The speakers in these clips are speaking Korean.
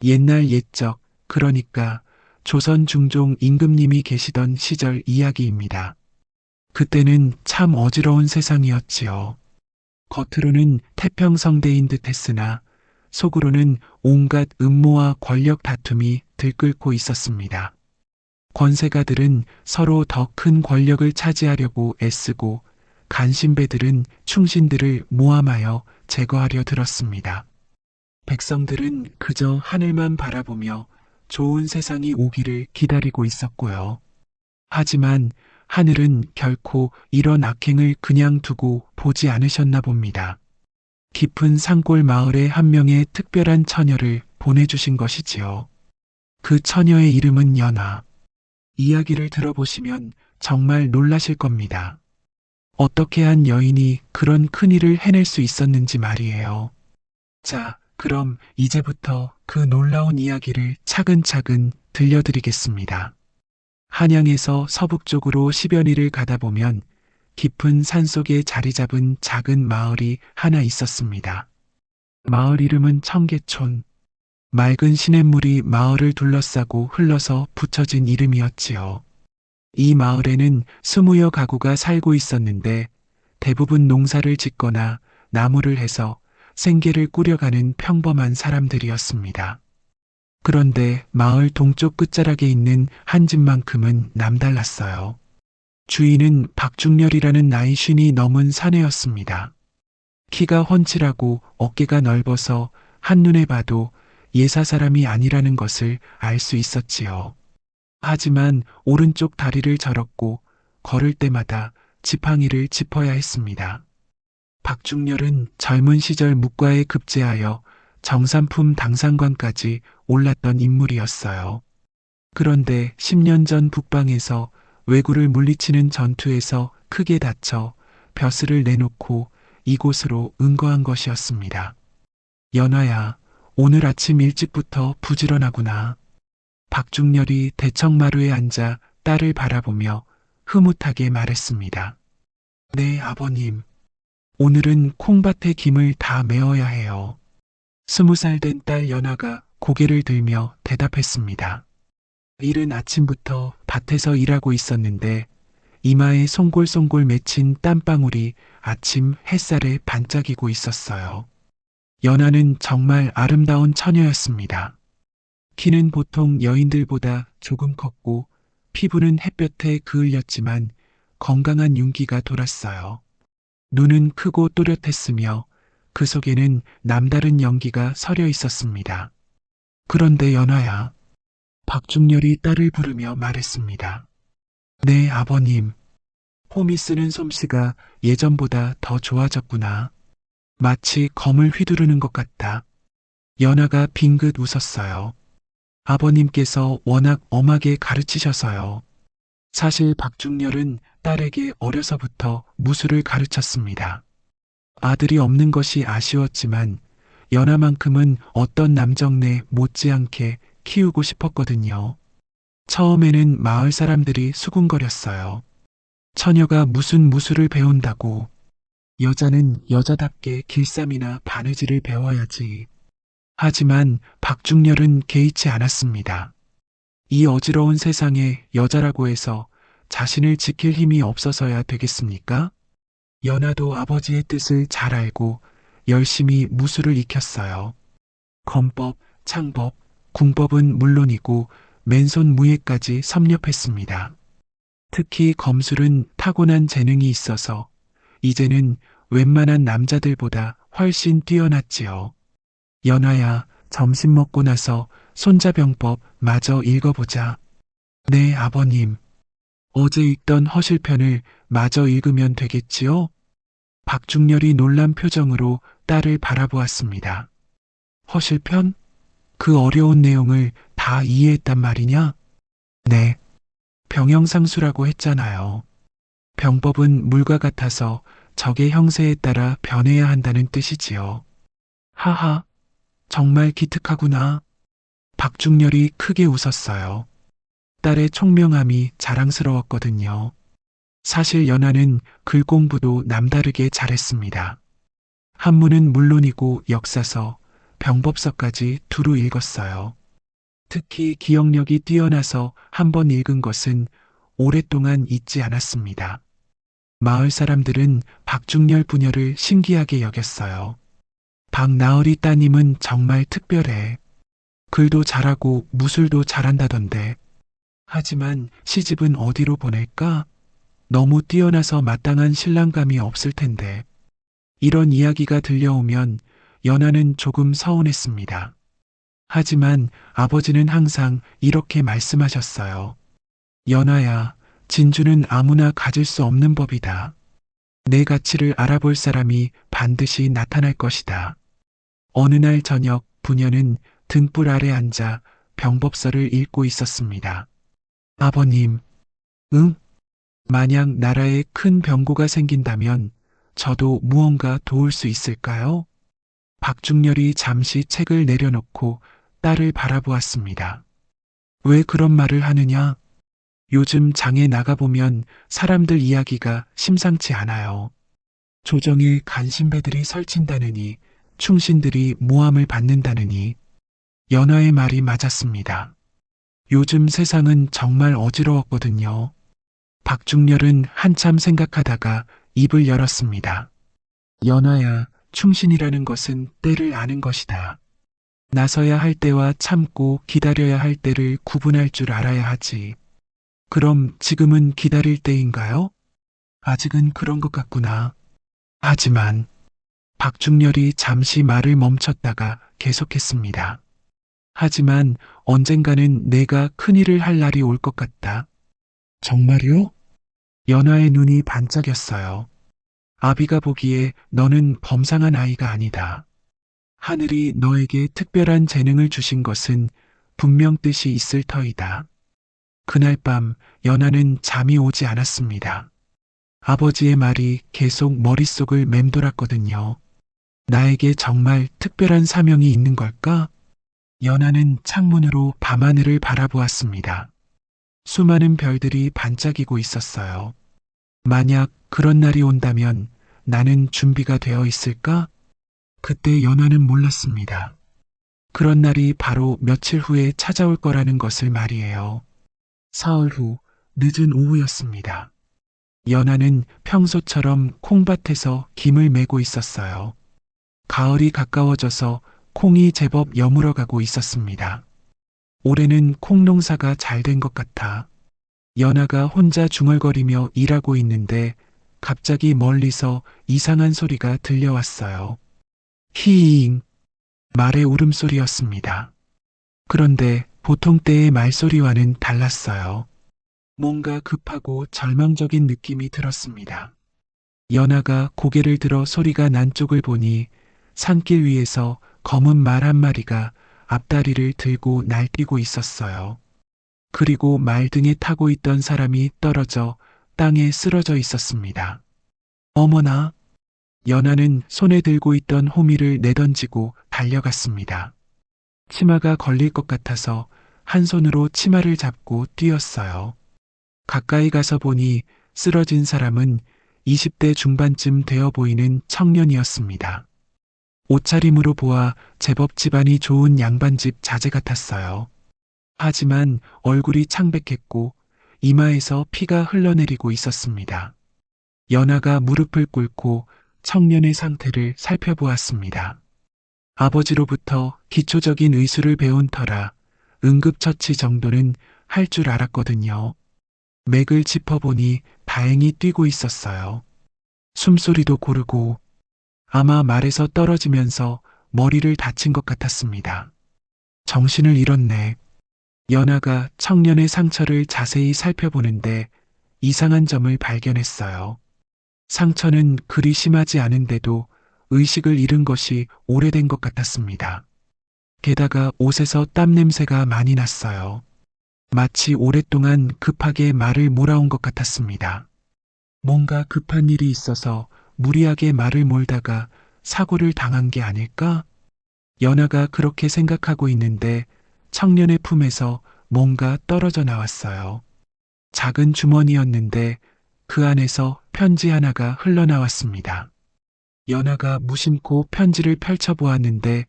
옛날 옛적, 그러니까 조선 중종 임금님이 계시던 시절 이야기입니다. 그때는 참 어지러운 세상이었지요. 겉으로는 태평성대인 듯 했으나 속으로는 온갖 음모와 권력 다툼이 들끓고 있었습니다. 권세가들은 서로 더 큰 권력을 차지하려고 애쓰고 간신배들은 충신들을 모함하여 제거하려 들었습니다. 백성들은 그저 하늘만 바라보며 좋은 세상이 오기를 기다리고 있었고요. 하지만 하늘은 결코 이런 악행을 그냥 두고 보지 않으셨나 봅니다. 깊은 산골 마을에 한 명의 특별한 처녀를 보내주신 것이지요. 그 처녀의 이름은 연화. 이야기를 들어보시면 정말 놀라실 겁니다. 어떻게 한 여인이 그런 큰일을 해낼 수 있었는지 말이에요. 자, 그럼 이제부터 그 놀라운 이야기를 차근차근 들려드리겠습니다. 한양에서 서북 쪽으로 10여 리를 가다 보면 깊은 산속에 자리 잡은 작은 마을이 하나 있었습니다. 마을 이름은 청계촌. 맑은 시냇물이 마을을 둘러싸고 흘러서 붙여진 이름이었지요. 이 마을에는 20여 가구가 살고 있었는데 대부분 농사를 짓거나 나무를 해서 생계를 꾸려가는 평범한 사람들이었습니다. 그런데 마을 동쪽 끝자락에 있는 한 집만큼은 남달랐어요. 주인은 박중렬이라는 나이 50이 넘은 사내였습니다. 키가 훤칠하고 어깨가 넓어서 한눈에 봐도 예사 사람이 아니라는 것을 알 수 있었지요. 하지만 오른쪽 다리를 절었고 걸을 때마다 지팡이를 짚어야 했습니다. 박중렬은 젊은 시절 묵과에 급제하여 정삼품 당상관까지 올랐던 인물이었어요. 그런데 10년 전 북방에서 왜구를 물리치는 전투에서 크게 다쳐 벼슬을 내놓고 이곳으로 은거한 것이었습니다. 연화야, 오늘 아침 일찍부터 부지런하구나. 박중렬이 대청마루에 앉아 딸을 바라보며 흐뭇하게 말했습니다. 네, 아버님. 오늘은 콩밭에 김을 다 메어야 해요. 20살 된 딸 연화가 고개를 들며 대답했습니다. 이른 아침부터 밭에서 일하고 있었는데 이마에 송골송골 맺힌 땀방울이 아침 햇살에 반짝이고 있었어요. 연하는 정말 아름다운 처녀였습니다. 키는 보통 여인들보다 조금 컸고 피부는 햇볕에 그을렸지만 건강한 윤기가 돌았어요. 눈은 크고 또렷했으며 그 속에는 남다른 연기가 서려 있었습니다. 그런데 연하야, 박중렬이 딸을 부르며 말했습니다. 네, 아버님. 홈이 쓰는 솜씨가 예전보다 더 좋아졌구나. 마치 검을 휘두르는 것 같다. 연하가 빙긋 웃었어요. 아버님께서 워낙 엄하게 가르치셔서요. 사실 박중렬은 딸에게 어려서부터 무술을 가르쳤습니다. 아들이 없는 것이 아쉬웠지만 연하만큼은 어떤 남정네 못지않게 키우고 싶었거든요. 처음에는 마을 사람들이 수군거렸어요. 처녀가 무슨 무술을 배운다고. 여자는 여자답게 길쌈이나 바느질을 배워야지. 하지만 박중렬은 개의치 않았습니다. 이 어지러운 세상에 여자라고 해서 자신을 지킬 힘이 없어서야 되겠습니까? 연하도 아버지의 뜻을 잘 알고 열심히 무술을 익혔어요. 검법, 창법, 궁법은 물론이고 맨손 무예까지 섭렵했습니다. 특히 검술은 타고난 재능이 있어서 이제는 웬만한 남자들보다 훨씬 뛰어났지요. 연하야, 점심 먹고 나서 손자병법 마저 읽어보자. 네, 아버님. 어제 읽던 허실편을 마저 읽으면 되겠지요? 박중렬이 놀란 표정으로 딸을 바라보았습니다. 허실편? 그 어려운 내용을 다 이해했단 말이냐? 네. 병영상수라고 했잖아요. 병법은 물과 같아서 적의 형세에 따라 변해야 한다는 뜻이지요. 하하, 정말 기특하구나. 박중렬이 크게 웃었어요. 딸의 총명함이 자랑스러웠거든요. 사실 연하는 글 공부도 남다르게 잘했습니다. 한문은 물론이고 역사서, 병법서까지 두루 읽었어요. 특히 기억력이 뛰어나서 한 번 읽은 것은 오랫동안 잊지 않았습니다. 마을 사람들은 박중렬 부녀를 신기하게 여겼어요. 박나으리 따님은 정말 특별해. 글도 잘하고 무술도 잘한다던데. 하지만 시집은 어디로 보낼까? 너무 뛰어나서 마땅한 신랑감이 없을 텐데. 이런 이야기가 들려오면 연하는 조금 서운했습니다. 하지만 아버지는 항상 이렇게 말씀하셨어요. 연하야, 진주는 아무나 가질 수 없는 법이다. 내 가치를 알아볼 사람이 반드시 나타날 것이다. 어느 날 저녁 부녀는 등불 아래 앉아 병법서를 읽고 있었습니다. 아버님, 응? 만약 나라에 큰 병고가 생긴다면 저도 무언가 도울 수 있을까요? 박중렬이 잠시 책을 내려놓고 딸을 바라보았습니다. 왜 그런 말을 하느냐? 요즘 장에 나가보면 사람들 이야기가 심상치 않아요. 조정에 간신배들이 설친다느니 충신들이 모함을 받는다느니 연하의 말이 맞았습니다. 요즘 세상은 정말 어지러웠거든요. 박중렬은 한참 생각하다가 입을 열었습니다. 연하야, 충신이라는 것은 때를 아는 것이다. 나서야 할 때와 참고 기다려야 할 때를 구분할 줄 알아야 하지. 그럼 지금은 기다릴 때인가요? 아직은 그런 것 같구나. 하지만 박중렬이 잠시 말을 멈췄다가 계속했습니다. 하지만 언젠가는 내가 큰일을 할 날이 올 것 같다. 정말요? 연하의 눈이 반짝였어요. 아비가 보기에 너는 범상한 아이가 아니다. 하늘이 너에게 특별한 재능을 주신 것은 분명 뜻이 있을 터이다. 그날 밤 연하는 잠이 오지 않았습니다. 아버지의 말이 계속 머릿속을 맴돌았거든요. 나에게 정말 특별한 사명이 있는 걸까? 연하는 창문으로 밤하늘을 바라보았습니다. 수많은 별들이 반짝이고 있었어요. 만약 그런 날이 온다면 나는 준비가 되어 있을까? 그때 연하는 몰랐습니다. 그런 날이 바로 며칠 후에 찾아올 거라는 것을 말이에요. 사흘 후 늦은 오후였습니다. 연하는 평소처럼 콩밭에서 김을 메고 있었어요. 가을이 가까워져서 콩이 제법 여물어가고 있었습니다. 올해는 콩 농사가 잘 된 것 같아. 연하가 혼자 중얼거리며 일하고 있는데 갑자기 멀리서 이상한 소리가 들려왔어요. 히잉. 말의 울음소리였습니다. 그런데 보통 때의 말소리와는 달랐어요. 뭔가 급하고 절망적인 느낌이 들었습니다. 연하가 고개를 들어 소리가 난 쪽을 보니 산길 위에서 검은 말 한 마리가 앞다리를 들고 날뛰고 있었어요. 그리고 말 등에 타고 있던 사람이 떨어져 땅에 쓰러져 있었습니다. 어머나! 연하는 손에 들고 있던 호미를 내던지고 달려갔습니다. 치마가 걸릴 것 같아서 한 손으로 치마를 잡고 뛰었어요. 가까이 가서 보니 쓰러진 사람은 20대 중반쯤 되어 보이는 청년이었습니다. 옷차림으로 보아 제법 집안이 좋은 양반집 자제 같았어요. 하지만 얼굴이 창백했고 이마에서 피가 흘러내리고 있었습니다. 연하가 무릎을 꿇고 청년의 상태를 살펴보았습니다. 아버지로부터 기초적인 의술을 배운 터라 응급처치 정도는 할 줄 알았거든요. 맥을 짚어보니 다행히 뛰고 있었어요. 숨소리도 고르고 아마 말에서 떨어지면서 머리를 다친 것 같았습니다. 정신을 잃었네. 연하가 청년의 상처를 자세히 살펴보는데 이상한 점을 발견했어요. 상처는 그리 심하지 않은데도 의식을 잃은 것이 오래된 것 같았습니다. 게다가 옷에서 땀 냄새가 많이 났어요. 마치 오랫동안 급하게 말을 몰아온 것 같았습니다. 뭔가 급한 일이 있어서 무리하게 말을 몰다가 사고를 당한 게 아닐까? 연하가 그렇게 생각하고 있는데 청년의 품에서 뭔가 떨어져 나왔어요. 작은 주머니였는데 그 안에서 편지 하나가 흘러나왔습니다. 연하가 무심코 편지를 펼쳐보았는데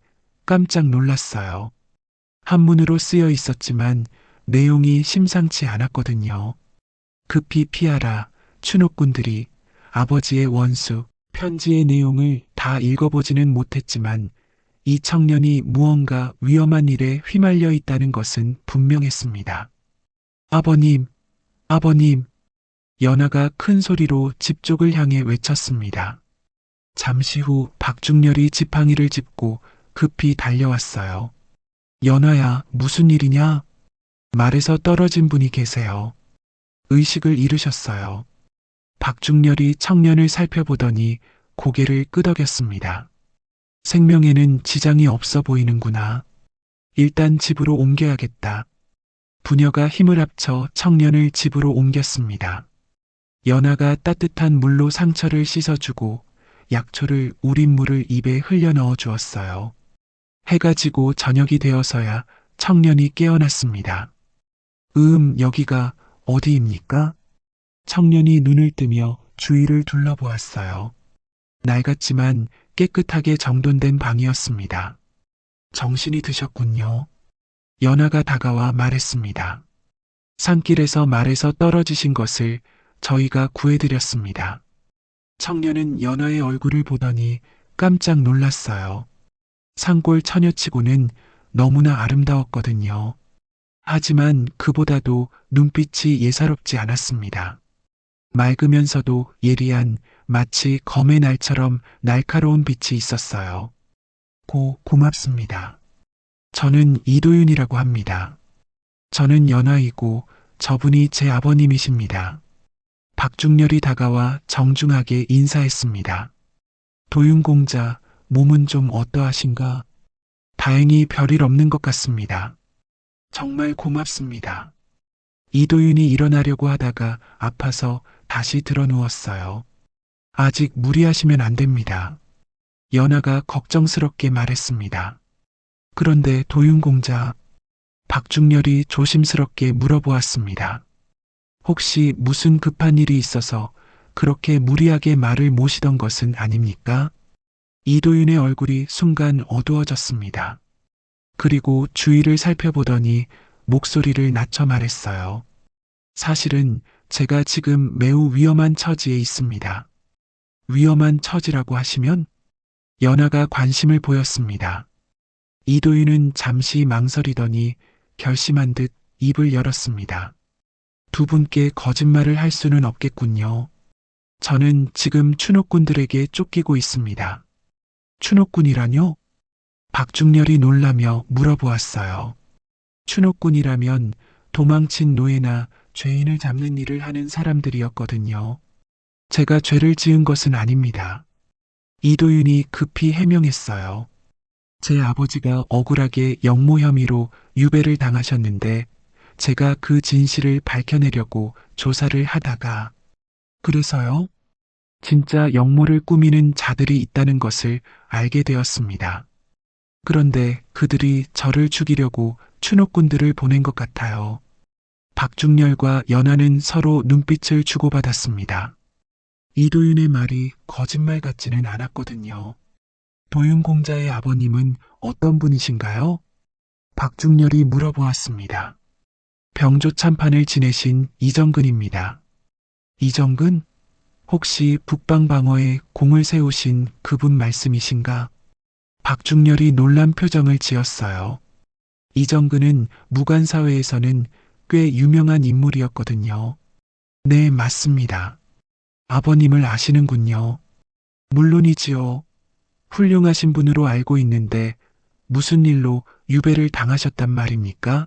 깜짝 놀랐어요. 한문으로 쓰여 있었지만 내용이 심상치 않았거든요. 급히 피하라, 추노꾼들이 아버지의 원수, 편지의 내용을 다 읽어보지는 못했지만 이 청년이 무언가 위험한 일에 휘말려 있다는 것은 분명했습니다. 아버님, 아버님, 연하가 큰 소리로 집 쪽을 향해 외쳤습니다. 잠시 후 박중렬이 지팡이를 짚고 급히 달려왔어요. 연하야, 무슨 일이냐? 말에서 떨어진 분이 계세요. 의식을 잃으셨어요. 박중렬이 청년을 살펴보더니 고개를 끄덕였습니다. 생명에는 지장이 없어 보이는구나. 일단 집으로 옮겨야겠다. 부녀가 힘을 합쳐 청년을 집으로 옮겼습니다. 연하가 따뜻한 물로 상처를 씻어주고 약초를 우린 물을 입에 흘려 넣어 주었어요. 해가 지고 저녁이 되어서야 청년이 깨어났습니다. 여기가 어디입니까? 청년이 눈을 뜨며 주위를 둘러보았어요. 낡았지만 깨끗하게 정돈된 방이었습니다. 정신이 드셨군요. 연하가 다가와 말했습니다. 산길에서 말에서 떨어지신 것을 저희가 구해드렸습니다. 청년은 연하의 얼굴을 보더니 깜짝 놀랐어요. 산골 처녀치고는 너무나 아름다웠거든요. 하지만 그보다도 눈빛이 예사롭지 않았습니다. 맑으면서도 예리한 마치 검의 날처럼 날카로운 빛이 있었어요. 고맙습니다. 저는 이도윤이라고 합니다. 저는 연하이고 저분이 제 아버님이십니다. 박중렬이 다가와 정중하게 인사했습니다. 도윤공자, 몸은 좀 어떠하신가? 다행히 별일 없는 것 같습니다. 정말 고맙습니다. 이도윤이 일어나려고 하다가 아파서 다시 들어 누웠어요. 아직 무리하시면 안 됩니다. 연하가 걱정스럽게 말했습니다. 그런데 도윤공자, 박중렬이 조심스럽게 물어보았습니다. 혹시 무슨 급한 일이 있어서 그렇게 무리하게 말을 모시던 것은 아닙니까? 이도윤의 얼굴이 순간 어두워졌습니다. 그리고 주위를 살펴보더니 목소리를 낮춰 말했어요. 사실은 제가 지금 매우 위험한 처지에 있습니다. 위험한 처지라고 하시면? 연하가 관심을 보였습니다. 이도윤은 잠시 망설이더니 결심한 듯 입을 열었습니다. 두 분께 거짓말을 할 수는 없겠군요. 저는 지금 추노꾼들에게 쫓기고 있습니다. 추노꾼이라뇨? 박중렬이 놀라며 물어보았어요. 추노꾼이라면 도망친 노예나 죄인을 잡는 일을 하는 사람들이었거든요. 제가 죄를 지은 것은 아닙니다. 이도윤이 급히 해명했어요. 제 아버지가 억울하게 역모 혐의로 유배를 당하셨는데 제가 그 진실을 밝혀내려고 조사를 하다가 그래서요? 진짜 역모를 꾸미는 자들이 있다는 것을 알게 되었습니다. 그런데 그들이 저를 죽이려고 추노꾼들을 보낸 것 같아요. 박중렬과 연하는 서로 눈빛을 주고받았습니다. 이도윤의 말이 거짓말 같지는 않았거든요. 도윤공자의 아버님은 어떤 분이신가요? 박중렬이 물어보았습니다. 병조 참판을 지내신 이정근입니다. 이정근? 혹시 북방방어에 공을 세우신 그분 말씀이신가? 박중렬이 놀란 표정을 지었어요. 이정근은 무간사회에서는 꽤 유명한 인물이었거든요. 네, 맞습니다. 아버님을 아시는군요. 물론이지요. 훌륭하신 분으로 알고 있는데 무슨 일로 유배를 당하셨단 말입니까?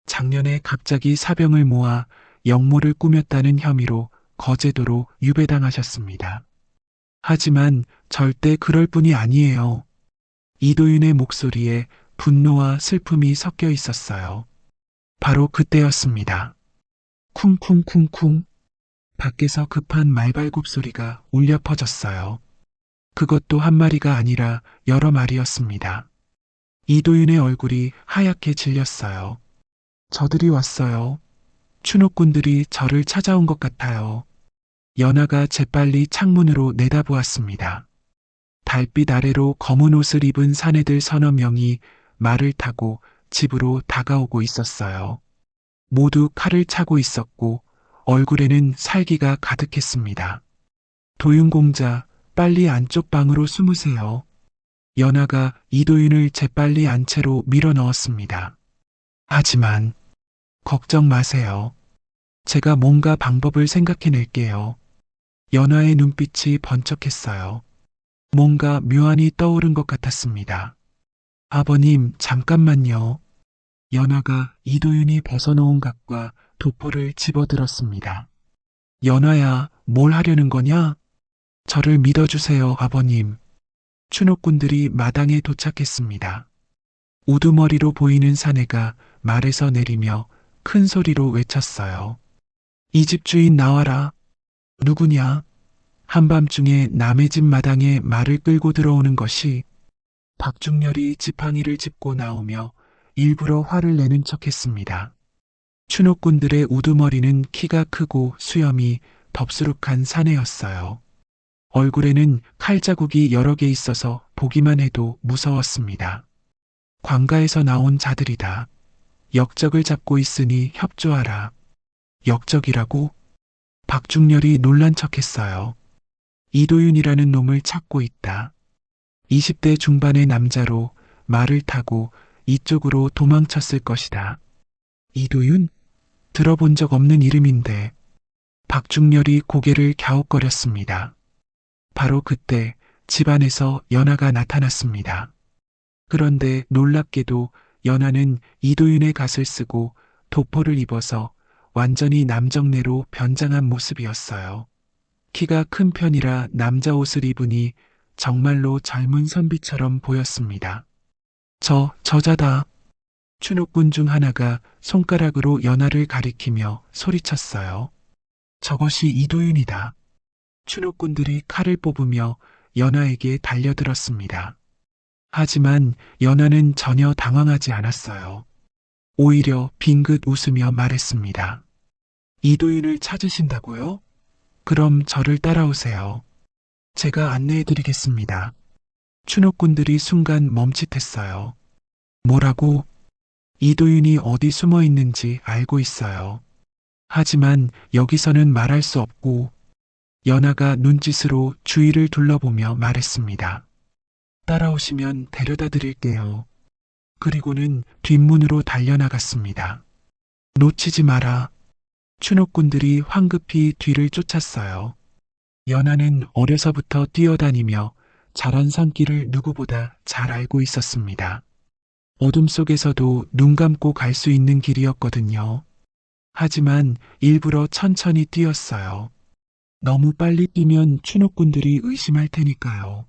작년에 갑자기 사병을 모아 역모를 꾸몄다는 혐의로 거제도로 유배당하셨습니다. 하지만 절대 그럴 뿐이 아니에요. 이도윤의 목소리에 분노와 슬픔이 섞여 있었어요. 바로 그때였습니다. 쿵쿵쿵쿵. 밖에서 급한 말발굽 소리가 울려 퍼졌어요. 그것도 한 마리가 아니라 여러 마리였습니다. 이도윤의 얼굴이 하얗게 질렸어요. 저들이 왔어요. 추노꾼들이 저를 찾아온 것 같아요. 연하가 재빨리 창문으로 내다보았습니다. 달빛 아래로 검은 옷을 입은 사내들 서너 명이 말을 타고 집으로 다가오고 있었어요. 모두 칼을 차고 있었고 얼굴에는 살기가 가득했습니다. 도윤공자, 빨리 안쪽 방으로 숨으세요. 연하가 이도윤을 재빨리 안채로 밀어 넣었습니다. 하지만 걱정 마세요. 제가 뭔가 방법을 생각해낼게요. 연하의 눈빛이 번쩍했어요. 뭔가 묘안이 떠오른 것 같았습니다. 아버님, 잠깐만요. 연하가 이도윤이 벗어놓은 각과 도포를 집어들었습니다. 연하야, 뭘 하려는 거냐? 저를 믿어주세요, 아버님. 추노꾼들이 마당에 도착했습니다. 우두머리로 보이는 사내가 말에서 내리며 큰 소리로 외쳤어요. 이 집 주인 나와라. 누구냐? 한밤중에 남의 집 마당에 말을 끌고 들어오는 것이 박중렬이 지팡이를 짚고 나오며 일부러 화를 내는 척했습니다. 추노꾼들의 우두머리는 키가 크고 수염이 덥수룩한 사내였어요. 얼굴에는 칼자국이 여러 개 있어서 보기만 해도 무서웠습니다. 관가에서 나온 자들이다. 역적을 잡고 있으니 협조하라. 역적이라고? 박중렬이 놀란 척했어요. 이도윤이라는 놈을 찾고 있다. 20대 중반의 남자로 말을 타고 이쪽으로 도망쳤을 것이다. 이도윤? 들어본 적 없는 이름인데. 박중렬이 고개를 갸웃거렸습니다. 바로 그때 집안에서 연하가 나타났습니다. 그런데 놀랍게도 연하는 이도윤의 갓을 쓰고 도포를 입어서 완전히 남정네로 변장한 모습이었어요. 키가 큰 편이라 남자 옷을 입으니 정말로 젊은 선비처럼 보였습니다. 저자다. 추노꾼 중 하나가 손가락으로 연하를 가리키며 소리쳤어요. 저것이 이도윤이다. 추노꾼들이 칼을 뽑으며 연하에게 달려들었습니다. 하지만 연하는 전혀 당황하지 않았어요. 오히려 빙긋 웃으며 말했습니다. 이도윤을 찾으신다고요? 그럼 저를 따라오세요. 제가 안내해드리겠습니다. 추노꾼들이 순간 멈칫했어요. 뭐라고? 이도윤이 어디 숨어 있는지 알고 있어요. 하지만 여기서는 말할 수 없고 연하가 눈짓으로 주위를 둘러보며 말했습니다. 따라오시면 데려다 드릴게요. 그리고는 뒷문으로 달려나갔습니다. 놓치지 마라. 추노꾼들이 황급히 뒤를 쫓았어요. 연하는 어려서부터 뛰어다니며 자란 산길을 누구보다 잘 알고 있었습니다. 어둠 속에서도 눈 감고 갈 수 있는 길이었거든요. 하지만 일부러 천천히 뛰었어요. 너무 빨리 뛰면 추노꾼들이 의심할 테니까요.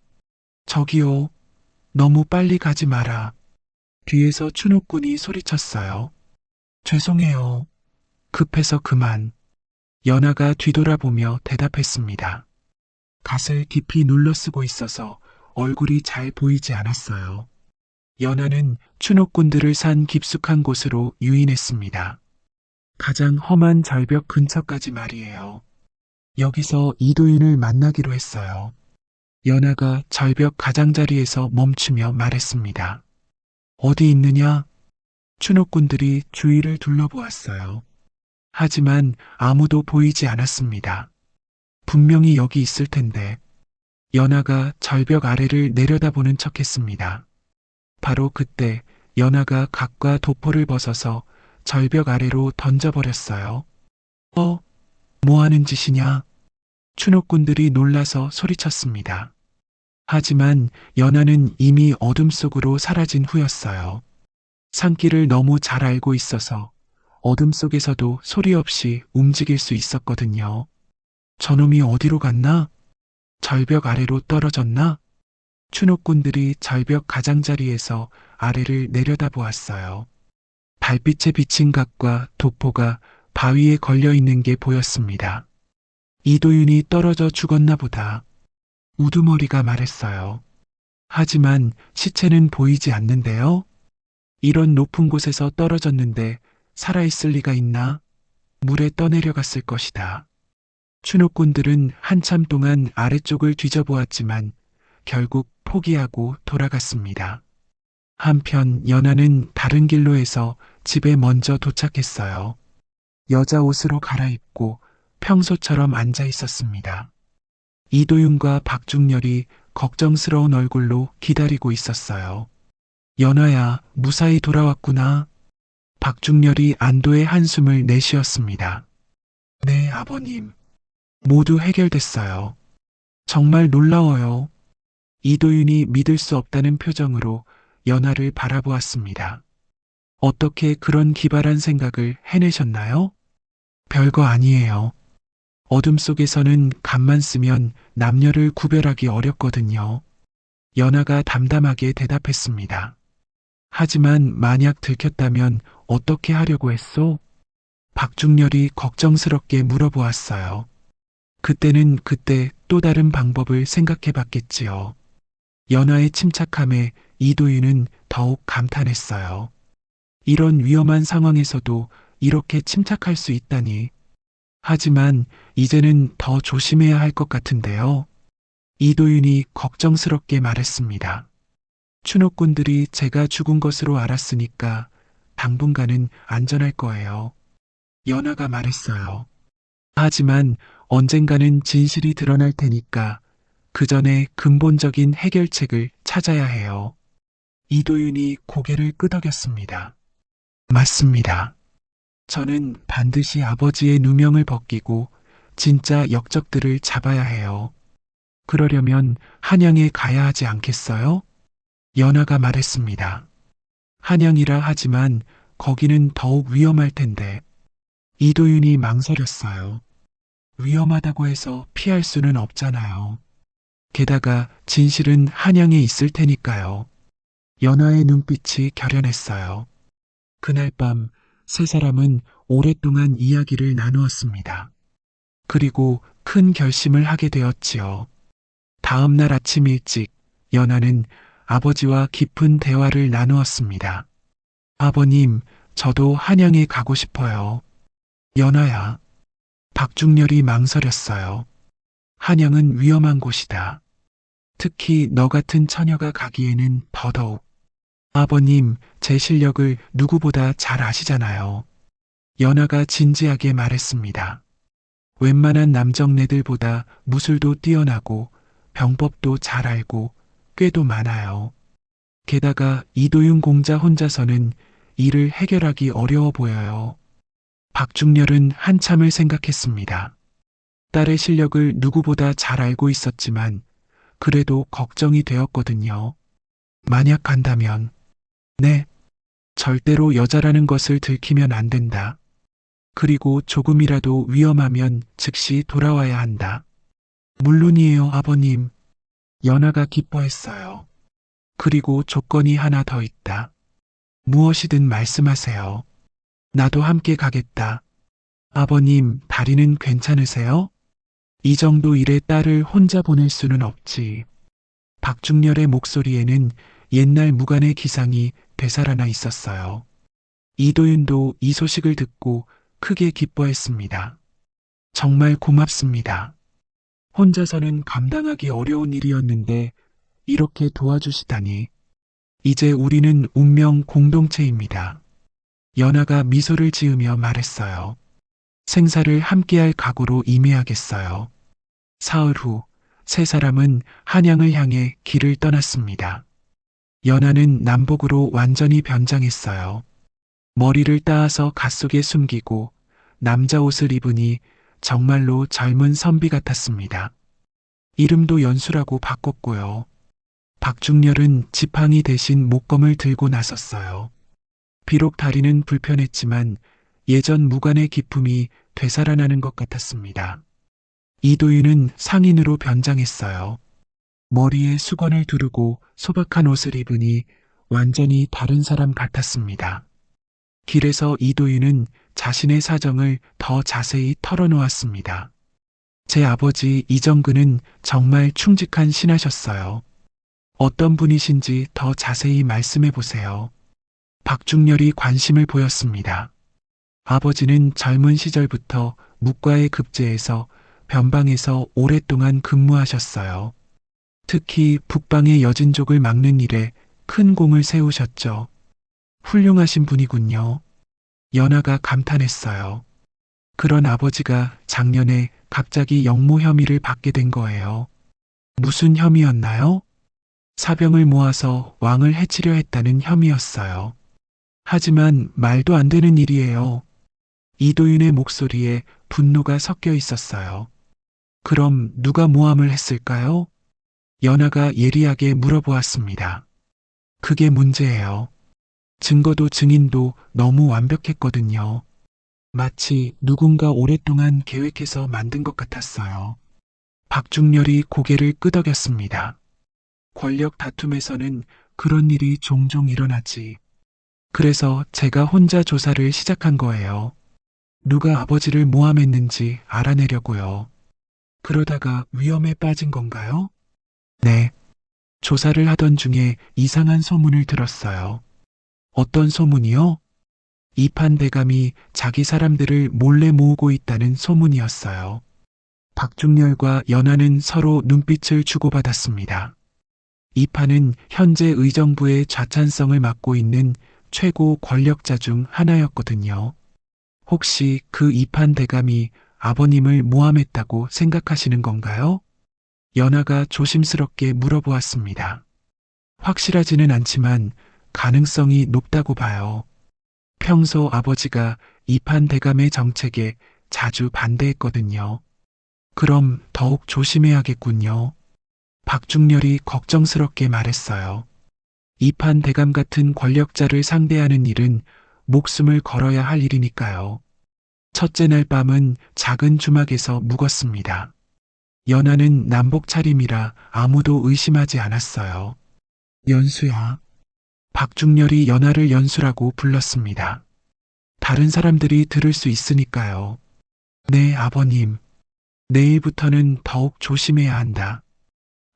저기요, 너무 빨리 가지 마라. 뒤에서 추노꾼이 소리쳤어요. 죄송해요. 급해서 그만. 연하가 뒤돌아보며 대답했습니다. 갓을 깊이 눌러쓰고 있어서 얼굴이 잘 보이지 않았어요. 연하는 추노꾼들을 산 깊숙한 곳으로 유인했습니다. 가장 험한 절벽 근처까지 말이에요. 여기서 이도윤을 만나기로 했어요. 연하가 절벽 가장자리에서 멈추며 말했습니다. 어디 있느냐? 추노꾼들이 주위를 둘러보았어요. 하지만 아무도 보이지 않았습니다. 분명히 여기 있을 텐데. 연하가 절벽 아래를 내려다보는 척했습니다. 바로 그때 연하가 각과 도포를 벗어서 절벽 아래로 던져버렸어요. 뭐 하는 짓이냐? 추노꾼들이 놀라서 소리쳤습니다. 하지만 연하는 이미 어둠 속으로 사라진 후였어요. 산길을 너무 잘 알고 있어서 어둠 속에서도 소리 없이 움직일 수 있었거든요. 저놈이 어디로 갔나? 절벽 아래로 떨어졌나? 추노꾼들이 절벽 가장자리에서 아래를 내려다보았어요. 달빛에 비친 각과 도포가 바위에 걸려 있는 게 보였습니다. 이도윤이 떨어져 죽었나 보다. 우두머리가 말했어요. 하지만 시체는 보이지 않는데요? 이런 높은 곳에서 떨어졌는데 살아있을 리가 있나? 물에 떠내려갔을 것이다. 추노꾼들은 한참 동안 아래쪽을 뒤져보았지만 결국 포기하고 돌아갔습니다. 한편 연하는 다른 길로 해서 집에 먼저 도착했어요. 여자 옷으로 갈아입고 평소처럼 앉아 있었습니다. 이도윤과 박중렬이 걱정스러운 얼굴로 기다리고 있었어요. 연하야, 무사히 돌아왔구나. 박중렬이 안도의 한숨을 내쉬었습니다. 네, 아버님. 모두 해결됐어요. 정말 놀라워요. 이도윤이 믿을 수 없다는 표정으로 연하를 바라보았습니다. 어떻게 그런 기발한 생각을 해내셨나요? 별거 아니에요. 어둠 속에서는 간만 쓰면 남녀를 구별하기 어렵거든요. 연하가 담담하게 대답했습니다. 하지만 만약 들켰다면 어떻게 하려고 했소? 박중렬이 걱정스럽게 물어보았어요. 그때는 그때 또 다른 방법을 생각해 봤겠지요. 연하의 침착함에 이도윤은 더욱 감탄했어요. 이런 위험한 상황에서도 이렇게 침착할 수 있다니. 하지만 이제는 더 조심해야 할 것 같은데요. 이도윤이 걱정스럽게 말했습니다. 추노꾼들이 제가 죽은 것으로 알았으니까 당분간은 안전할 거예요. 연하가 말했어요. 하지만 언젠가는 진실이 드러날 테니까 그 전에 근본적인 해결책을 찾아야 해요. 이도윤이 고개를 끄덕였습니다. 맞습니다. 저는 반드시 아버지의 누명을 벗기고 진짜 역적들을 잡아야 해요. 그러려면 한양에 가야 하지 않겠어요? 연하가 말했습니다. 한양이라 하지만 거기는 더욱 위험할 텐데. 이도윤이 망설였어요. 위험하다고 해서 피할 수는 없잖아요. 게다가 진실은 한양에 있을 테니까요. 연하의 눈빛이 결연했어요. 그날 밤 세 사람은 오랫동안 이야기를 나누었습니다. 그리고 큰 결심을 하게 되었지요. 다음 날 아침 일찍 연하는 아버지와 깊은 대화를 나누었습니다. 아버님, 저도 한양에 가고 싶어요. 연하야. 박중렬이 망설였어요. 한양은 위험한 곳이다. 특히 너 같은 처녀가 가기에는 더더욱. 아버님, 제 실력을 누구보다 잘 아시잖아요. 연하가 진지하게 말했습니다. 웬만한 남정네들보다 무술도 뛰어나고 병법도 잘 알고 꾀도 많아요. 게다가 이도윤 공자 혼자서는 일을 해결하기 어려워 보여요. 박중렬은 한참을 생각했습니다. 딸의 실력을 누구보다 잘 알고 있었지만 그래도 걱정이 되었거든요. 만약 간다면 네, 절대로 여자라는 것을 들키면 안 된다. 그리고 조금이라도 위험하면 즉시 돌아와야 한다. 물론이에요, 아버님. 연하가 기뻐했어요. 그리고 조건이 하나 더 있다. 무엇이든 말씀하세요. 나도 함께 가겠다. 아버님, 다리는 괜찮으세요? 이 정도 일에 딸을 혼자 보낼 수는 없지. 박중렬의 목소리에는 옛날 무관의 기상이 되살아나 있었어요. 이도윤도 이 소식을 듣고 크게 기뻐했습니다. 정말 고맙습니다. 혼자서는 감당하기 어려운 일이었는데 이렇게 도와주시다니. 이제 우리는 운명 공동체입니다. 연하가 미소를 지으며 말했어요. 생사를 함께할 각오로 임해야겠어요. 사흘 후 세 사람은 한양을 향해 길을 떠났습니다. 연하는 남복으로 완전히 변장했어요. 머리를 따서 갓속에 숨기고 남자 옷을 입으니 정말로 젊은 선비 같았습니다. 이름도 연수라고 바꿨고요. 박중렬은 지팡이 대신 목검을 들고 나섰어요. 비록 다리는 불편했지만 예전 무관의 기품이 되살아나는 것 같았습니다. 이도윤은 상인으로 변장했어요. 머리에 수건을 두르고 소박한 옷을 입으니 완전히 다른 사람 같았습니다. 길에서 이도윤은 자신의 사정을 더 자세히 털어놓았습니다. 제 아버지 이정근은 정말 충직한 신하셨어요. 어떤 분이신지 더 자세히 말씀해 보세요. 박중렬이 관심을 보였습니다. 아버지는 젊은 시절부터 묵과의 급제에서 변방에서 오랫동안 근무하셨어요. 특히 북방의 여진족을 막는 일에 큰 공을 세우셨죠. 훌륭하신 분이군요. 연하가 감탄했어요. 그런 아버지가 작년에 갑자기 역모 혐의를 받게 된 거예요. 무슨 혐의였나요? 사병을 모아서 왕을 해치려 했다는 혐의였어요. 하지만 말도 안 되는 일이에요. 이도윤의 목소리에 분노가 섞여 있었어요. 그럼 누가 모함을 했을까요? 연하가 예리하게 물어보았습니다. 그게 문제예요. 증거도 증인도 너무 완벽했거든요. 마치 누군가 오랫동안 계획해서 만든 것 같았어요. 박중렬이 고개를 끄덕였습니다. 권력 다툼에서는 그런 일이 종종 일어나지. 그래서 제가 혼자 조사를 시작한 거예요. 누가 아버지를 모함했는지 알아내려고요. 그러다가 위험에 빠진 건가요? 네. 조사를 하던 중에 이상한 소문을 들었어요. 어떤 소문이요? 이판 대감이 자기 사람들을 몰래 모으고 있다는 소문이었어요. 박중렬과 연하는 서로 눈빛을 주고받았습니다. 이판은 현재 의정부의 좌찬성을 맡고 있는 최고 권력자 중 하나였거든요. 혹시 그 이판 대감이 아버님을 모함했다고 생각하시는 건가요? 연하가 조심스럽게 물어보았습니다. 확실하지는 않지만 가능성이 높다고 봐요. 평소 아버지가 이판 대감의 정책에 자주 반대했거든요. 그럼 더욱 조심해야겠군요. 박중렬이 걱정스럽게 말했어요. 이판 대감 같은 권력자를 상대하는 일은 목숨을 걸어야 할 일이니까요. 첫째 날 밤은 작은 주막에서 묵었습니다. 연하는 남복 차림이라 아무도 의심하지 않았어요. 연수야. 박중렬이 연하를 연수라고 불렀습니다. 다른 사람들이 들을 수 있으니까요. 네, 아버님. 내일부터는 더욱 조심해야 한다.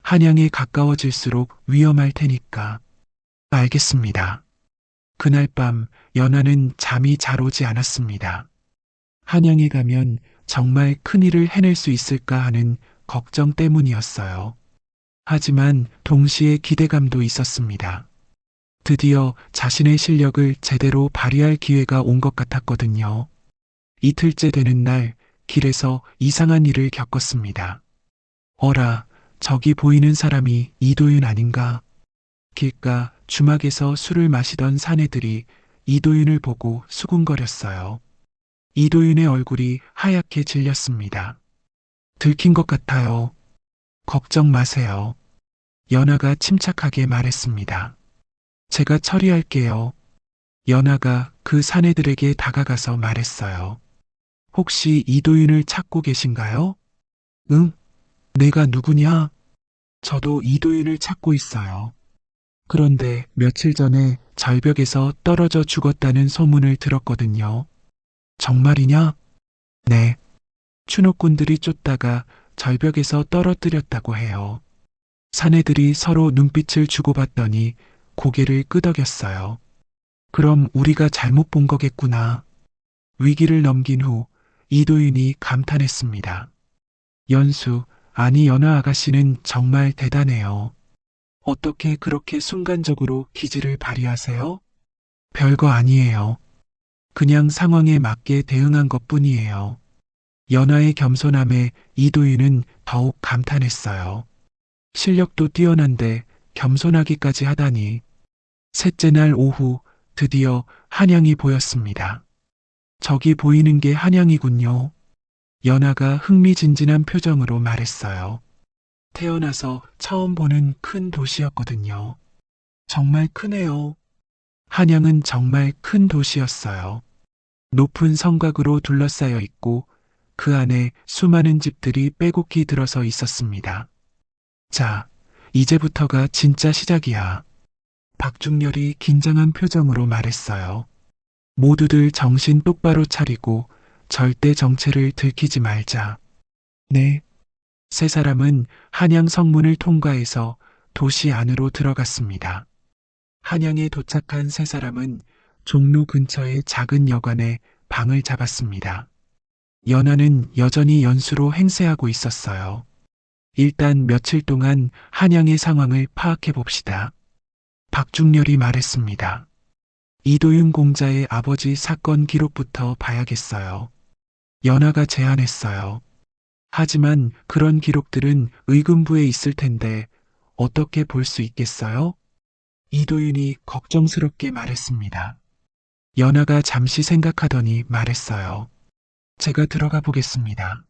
한양에 가까워질수록 위험할 테니까. 알겠습니다. 그날 밤 연하는 잠이 잘 오지 않았습니다. 한양에 가면 정말 큰일을 해낼 수 있을까 하는 걱정 때문이었어요. 하지만 동시에 기대감도 있었습니다. 드디어 자신의 실력을 제대로 발휘할 기회가 온 것 같았거든요. 이틀째 되는 날 길에서 이상한 일을 겪었습니다. 어라, 저기 보이는 사람이 이도윤 아닌가? 길가 주막에서 술을 마시던 사내들이 이도윤을 보고 수군거렸어요. 이도윤의 얼굴이 하얗게 질렸습니다. 들킨 것 같아요. 걱정 마세요. 연하가 침착하게 말했습니다. 제가 처리할게요. 연하가 그 사내들에게 다가가서 말했어요. 혹시 이도윤을 찾고 계신가요? 응? 내가 누구냐? 저도 이도윤을 찾고 있어요. 그런데 며칠 전에 절벽에서 떨어져 죽었다는 소문을 들었거든요. 정말이냐? 네. 추노꾼들이 쫓다가 절벽에서 떨어뜨렸다고 해요. 사내들이 서로 눈빛을 주고받더니 고개를 끄덕였어요. 그럼 우리가 잘못 본 거겠구나. 위기를 넘긴 후 이도윤이 감탄했습니다. 연수, 아니 연하 아가씨는 정말 대단해요. 어떻게 그렇게 순간적으로 기지를 발휘하세요? 별거 아니에요. 그냥 상황에 맞게 대응한 것뿐이에요. 연하의 겸손함에 이도윤은 더욱 감탄했어요. 실력도 뛰어난데 겸손하기까지 하다니. 셋째 날 오후 드디어 한양이 보였습니다. 저기 보이는 게 한양이군요. 연하가 흥미진진한 표정으로 말했어요. 태어나서 처음 보는 큰 도시였거든요. 정말 크네요. 한양은 정말 큰 도시였어요. 높은 성곽으로 둘러싸여 있고 그 안에 수많은 집들이 빼곡히 들어서 있었습니다. 자, 이제부터가 진짜 시작이야. 박중렬이 긴장한 표정으로 말했어요. 모두들 정신 똑바로 차리고 절대 정체를 들키지 말자. 네. 세 사람은 한양 성문을 통과해서 도시 안으로 들어갔습니다. 한양에 도착한 세 사람은 종로 근처의 작은 여관에 방을 잡았습니다. 연하는 여전히 연수로 행세하고 있었어요. 일단 며칠 동안 한양의 상황을 파악해 봅시다. 박중렬이 말했습니다. 이도윤 공자의 아버지 사건 기록부터 봐야겠어요. 연하가 제안했어요. 하지만 그런 기록들은 의금부에 있을 텐데 어떻게 볼 수 있겠어요? 이도윤이 걱정스럽게 말했습니다. 연하가 잠시 생각하더니 말했어요. 제가 들어가 보겠습니다.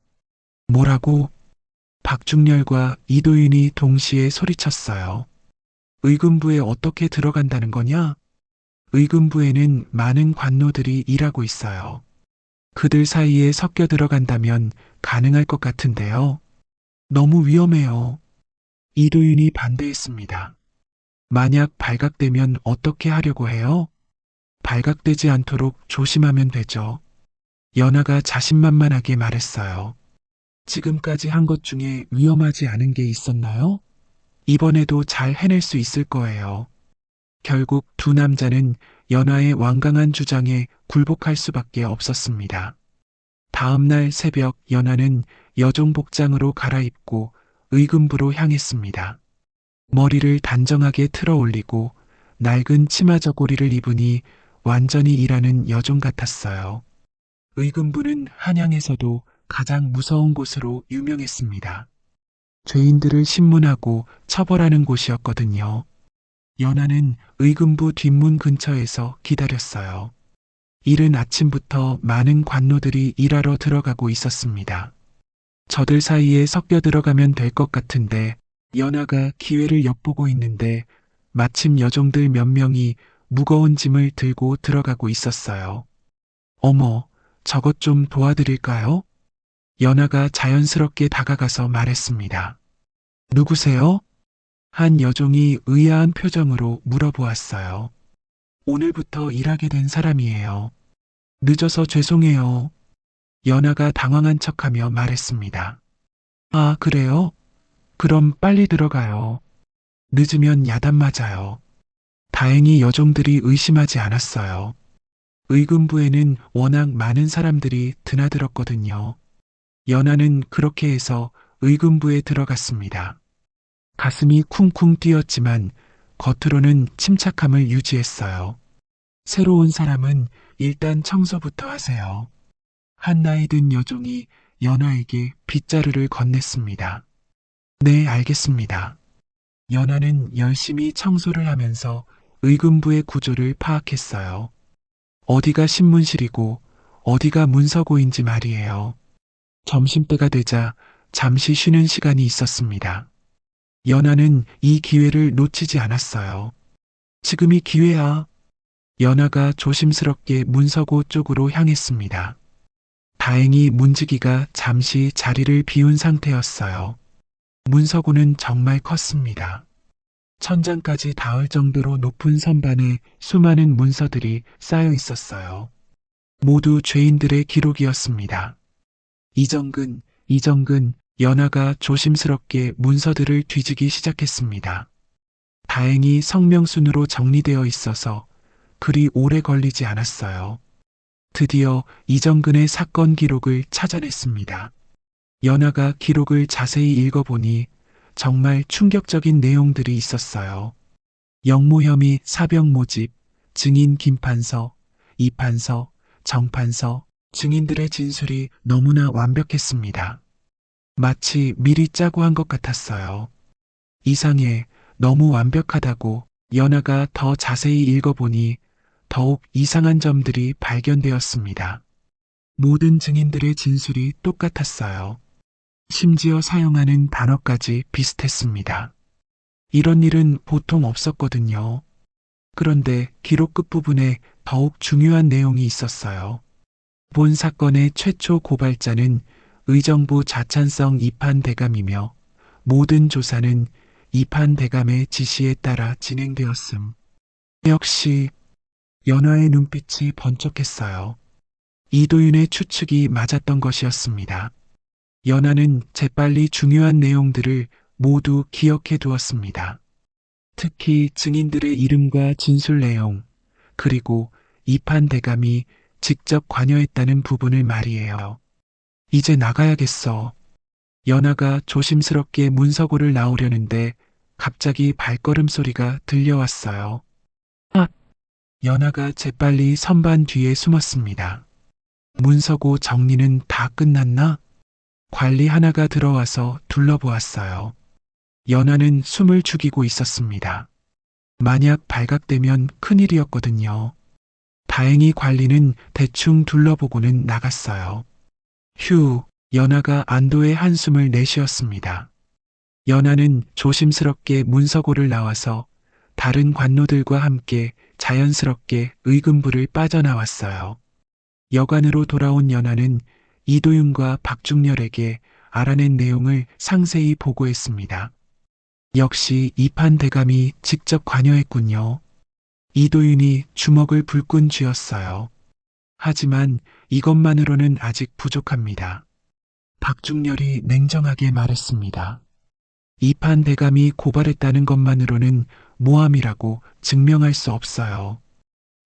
뭐라고? 박중렬과 이도윤이 동시에 소리쳤어요. 의금부에 어떻게 들어간다는 거냐? 의금부에는 많은 관노들이 일하고 있어요. 그들 사이에 섞여 들어간다면 가능할 것 같은데요. 너무 위험해요. 이도윤이 반대했습니다. 만약 발각되면 어떻게 하려고 해요? 발각되지 않도록 조심하면 되죠. 연하가 자신만만하게 말했어요. 지금까지 한 것 중에 위험하지 않은 게 있었나요? 이번에도 잘 해낼 수 있을 거예요. 결국 두 남자는 연하의 완강한 주장에 굴복할 수밖에 없었습니다. 다음 날 새벽 연하는 여종 복장으로 갈아입고 의금부로 향했습니다. 머리를 단정하게 틀어 올리고 낡은 치마 저고리를 입으니 완전히 일하는 여종 같았어요. 의금부는 한양에서도 가장 무서운 곳으로 유명했습니다. 죄인들을 신문하고 처벌하는 곳이었거든요. 연하는 의금부 뒷문 근처에서 기다렸어요. 이른 아침부터 많은 관노들이 일하러 들어가고 있었습니다. 저들 사이에 섞여 들어가면 될 것 같은데 연하가 기회를 엿보고 있는데 마침 여종들 몇 명이 무거운 짐을 들고 들어가고 있었어요. 어머, 저것 좀 도와드릴까요? 연하가 자연스럽게 다가가서 말했습니다. 누구세요? 한 여종이 의아한 표정으로 물어보았어요. 오늘부터 일하게 된 사람이에요. 늦어서 죄송해요. 연하가 당황한 척하며 말했습니다. 아, 그래요? 그럼 빨리 들어가요. 늦으면 야단 맞아요. 다행히 여종들이 의심하지 않았어요. 의금부에는 워낙 많은 사람들이 드나들었거든요. 연하는 그렇게 해서 의금부에 들어갔습니다. 가슴이 쿵쿵 뛰었지만 겉으로는 침착함을 유지했어요. 새로운 사람은 일단 청소부터 하세요. 한 나이 든 여종이 연하에게 빗자루를 건넸습니다. 네, 알겠습니다. 연하는 열심히 청소를 하면서 의금부의 구조를 파악했어요. 어디가 신문실이고 어디가 문서고인지 말이에요. 점심때가 되자 잠시 쉬는 시간이 있었습니다. 연하는 이 기회를 놓치지 않았어요. 지금이 기회야. 연하가 조심스럽게 문서고 쪽으로 향했습니다. 다행히 문지기가 잠시 자리를 비운 상태였어요. 문서고는 정말 컸습니다. 천장까지 닿을 정도로 높은 선반에 수많은 문서들이 쌓여 있었어요. 모두 죄인들의 기록이었습니다. 이정근, 연하가 조심스럽게 문서들을 뒤지기 시작했습니다. 다행히 성명순으로 정리되어 있어서 그리 오래 걸리지 않았어요. 드디어 이정근의 사건 기록을 찾아냈습니다. 연하가 기록을 자세히 읽어보니 정말 충격적인 내용들이 있었어요. 영모 혐의 사병 모집, 증인 김판서, 이판서, 정판서, 증인들의 진술이 너무나 완벽했습니다. 마치 미리 짜고 한 것 같았어요. 이상해, 너무 완벽하다고 연하가 더 자세히 읽어보니 더욱 이상한 점들이 발견되었습니다. 모든 증인들의 진술이 똑같았어요. 심지어 사용하는 단어까지 비슷했습니다. 이런 일은 보통 없었거든요. 그런데 기록 끝부분에 더욱 중요한 내용이 있었어요. 본 사건의 최초 고발자는 의정부 자찬성 이판대감이며 모든 조사는 이판대감의 지시에 따라 진행되었음. 역시 연하의 눈빛이 번쩍했어요. 이도윤의 추측이 맞았던 것이었습니다. 연하는 재빨리 중요한 내용들을 모두 기억해 두었습니다. 특히 증인들의 이름과 진술 내용, 그리고 이판 대감이 직접 관여했다는 부분을 말이에요. 이제 나가야겠어. 연아가 조심스럽게 문서고를 나오려는데 갑자기 발걸음 소리가 들려왔어요. 아! 연아가 재빨리 선반 뒤에 숨었습니다. 문서고 정리는 다 끝났나? 관리 하나가 들어와서 둘러보았어요. 연아는 숨을 죽이고 있었습니다. 만약 발각되면 큰일이었거든요. 다행히 관리는 대충 둘러보고는 나갔어요. 휴, 연아가 안도의 한숨을 내쉬었습니다. 연아는 조심스럽게 문서고를 나와서 다른 관노들과 함께 자연스럽게 의금부를 빠져나왔어요. 여관으로 돌아온 연아는 이도윤과 박중렬에게 알아낸 내용을 상세히 보고했습니다. 역시 이판 대감이 직접 관여했군요. 이도윤이 주먹을 불끈 쥐었어요. 하지만 이것만으로는 아직 부족합니다. 박중렬이 냉정하게 말했습니다. 이판 대감이 고발했다는 것만으로는 모함이라고 증명할 수 없어요.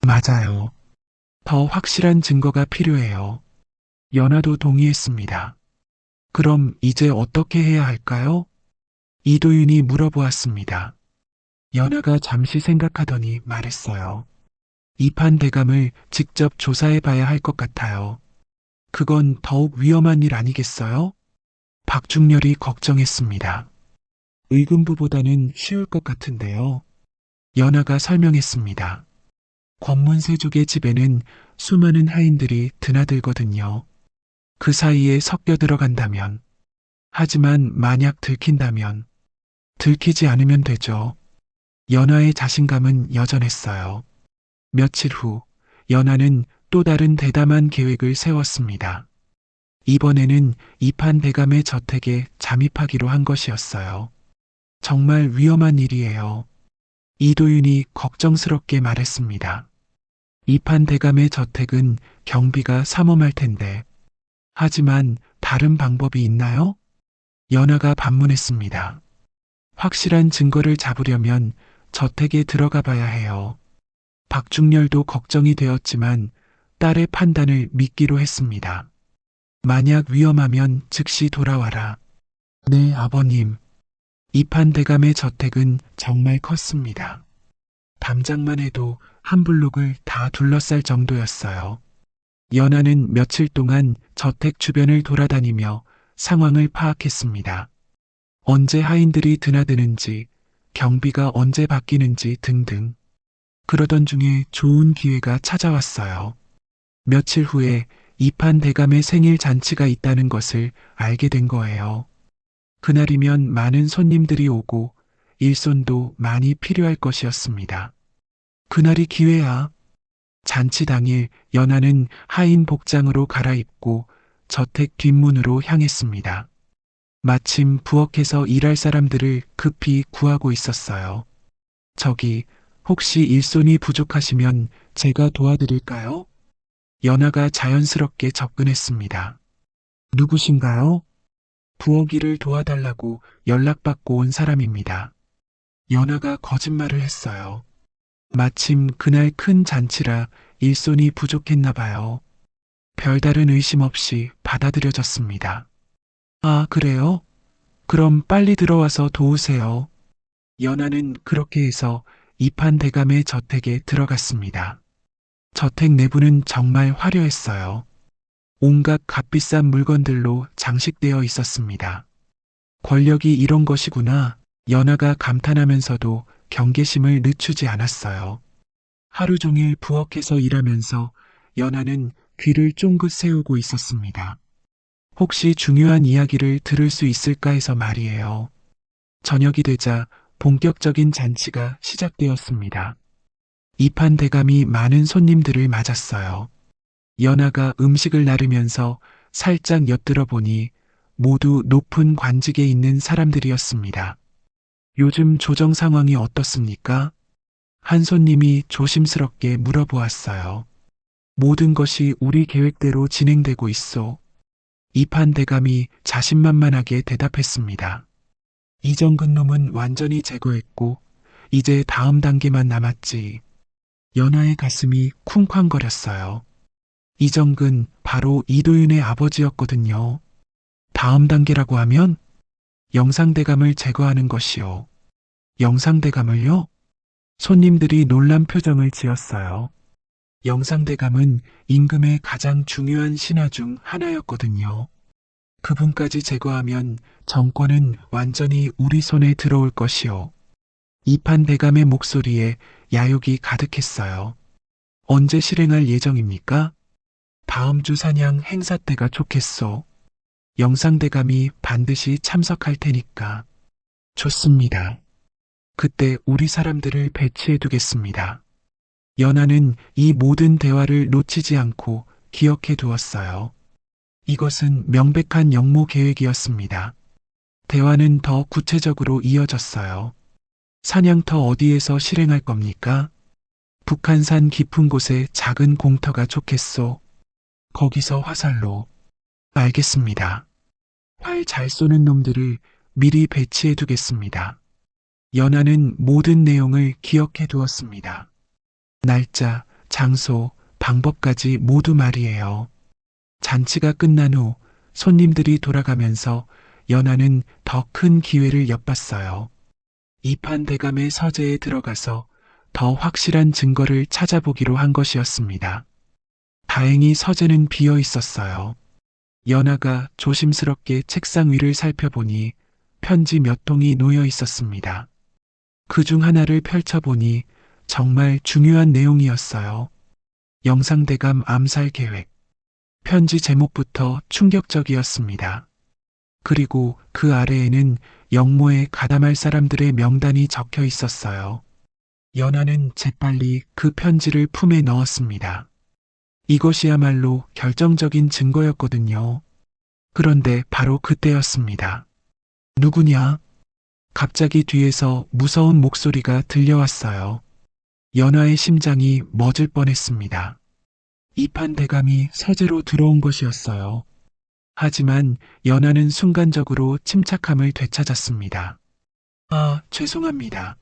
맞아요. 더 확실한 증거가 필요해요. 연아도 동의했습니다. 그럼 이제 어떻게 해야 할까요? 이도윤이 물어보았습니다. 연아가 잠시 생각하더니 말했어요. 이판 대감을 직접 조사해 봐야 할 것 같아요. 그건 더욱 위험한 일 아니겠어요? 박중렬이 걱정했습니다. 의금부보다는 쉬울 것 같은데요. 연아가 설명했습니다. 권문세족의 집에는 수많은 하인들이 드나들거든요. 그 사이에 섞여 들어간다면, 하지만 만약 들킨다면, 들키지 않으면 되죠. 연아의 자신감은 여전했어요. 며칠 후, 연아는 또 다른 대담한 계획을 세웠습니다. 이번에는 이판 대감의 저택에 잠입하기로 한 것이었어요. 정말 위험한 일이에요. 이도윤이 걱정스럽게 말했습니다. 이판 대감의 저택은 경비가 삼엄할 텐데, 하지만 다른 방법이 있나요? 연아가 반문했습니다. 확실한 증거를 잡으려면 저택에 들어가 봐야 해요. 박중렬도 걱정이 되었지만 딸의 판단을 믿기로 했습니다. 만약 위험하면 즉시 돌아와라. 네, 아버님. 이판 대감의 저택은 정말 컸습니다. 담장만 해도 한 블록을 다 둘러쌀 정도였어요. 연아는 며칠 동안 저택 주변을 돌아다니며 상황을 파악했습니다. 언제 하인들이 드나드는지, 경비가 언제 바뀌는지 등등. 그러던 중에 좋은 기회가 찾아왔어요. 며칠 후에 이판 대감의 생일 잔치가 있다는 것을 알게 된 거예요. 그날이면 많은 손님들이 오고 일손도 많이 필요할 것이었습니다. 그날이 기회야. 잔치 당일 연아는 하인 복장으로 갈아입고 저택 뒷문으로 향했습니다. 마침 부엌에서 일할 사람들을 급히 구하고 있었어요. 저기, 혹시 일손이 부족하시면 제가 도와드릴까요? 연아가 자연스럽게 접근했습니다. 누구신가요? 부엌 일을 도와달라고 연락받고 온 사람입니다. 연아가 거짓말을 했어요. 마침 그날 큰 잔치라 일손이 부족했나 봐요. 별다른 의심 없이 받아들여졌습니다. 아, 그래요? 그럼 빨리 들어와서 도우세요. 연아는 그렇게 해서 이판 대감의 저택에 들어갔습니다. 저택 내부는 정말 화려했어요. 온갖 값비싼 물건들로 장식되어 있었습니다. 권력이 이런 것이구나. 연아가 감탄하면서도 경계심을 늦추지 않았어요. 하루 종일 부엌에서 일하면서 연아는 귀를 쫑긋 세우고 있었습니다. 혹시 중요한 이야기를 들을 수 있을까 해서 말이에요. 저녁이 되자 본격적인 잔치가 시작되었습니다. 이판 대감이 많은 손님들을 맞았어요. 연아가 음식을 나르면서 살짝 엿들어 보니 모두 높은 관직에 있는 사람들이었습니다. 요즘 조정 상황이 어떻습니까? 한 손님이 조심스럽게 물어보았어요. 모든 것이 우리 계획대로 진행되고 있어. 이판 대감이 자신만만하게 대답했습니다. 이정근 놈은 완전히 제거했고 이제 다음 단계만 남았지. 연아의 가슴이 쿵쾅거렸어요. 이정근 바로 이도윤의 아버지였거든요. 다음 단계라고 하면 영상대감을 제거하는 것이요. 영상대감을요? 손님들이 놀란 표정을 지었어요. 영상대감은 임금의 가장 중요한 신하 중 하나였거든요. 그분까지 제거하면 정권은 완전히 우리 손에 들어올 것이요. 이판대감의 목소리에 야욕이 가득했어요. 언제 실행할 예정입니까? 다음 주 사냥 행사 때가 좋겠소. 영상대감이 반드시 참석할 테니까. 좋습니다. 그때 우리 사람들을 배치해 두겠습니다. 연하는 이 모든 대화를 놓치지 않고 기억해 두었어요. 이것은 명백한 영모 계획이었습니다. 대화는 더 구체적으로 이어졌어요. 사냥터 어디에서 실행할 겁니까? 북한산 깊은 곳에 작은 공터가 좋겠소. 거기서 화살로. 알겠습니다. 활 잘 쏘는 놈들을 미리 배치해 두겠습니다. 연하는 모든 내용을 기억해 두었습니다. 날짜, 장소, 방법까지 모두 말이에요. 잔치가 끝난 후 손님들이 돌아가면서 연하는 더 큰 기회를 엿봤어요. 이판대감의 서재에 들어가서 더 확실한 증거를 찾아보기로 한 것이었습니다. 다행히 서재는 비어 있었어요. 연하가 조심스럽게 책상 위를 살펴보니 편지 몇 통이 놓여 있었습니다. 그중 하나를 펼쳐보니 정말 중요한 내용이었어요. 영상대감 암살 계획. 편지 제목부터 충격적이었습니다. 그리고 그 아래에는 영모에 가담할 사람들의 명단이 적혀 있었어요. 연하는 재빨리 그 편지를 품에 넣었습니다. 이것이야말로 결정적인 증거였거든요. 그런데 바로 그때였습니다. 누구냐? 갑자기 뒤에서 무서운 목소리가 들려왔어요. 연하의 심장이 멎을 뻔했습니다. 이판대감이 서재로 들어온 것이었어요. 하지만 연하는 순간적으로 침착함을 되찾았습니다. 아, 죄송합니다.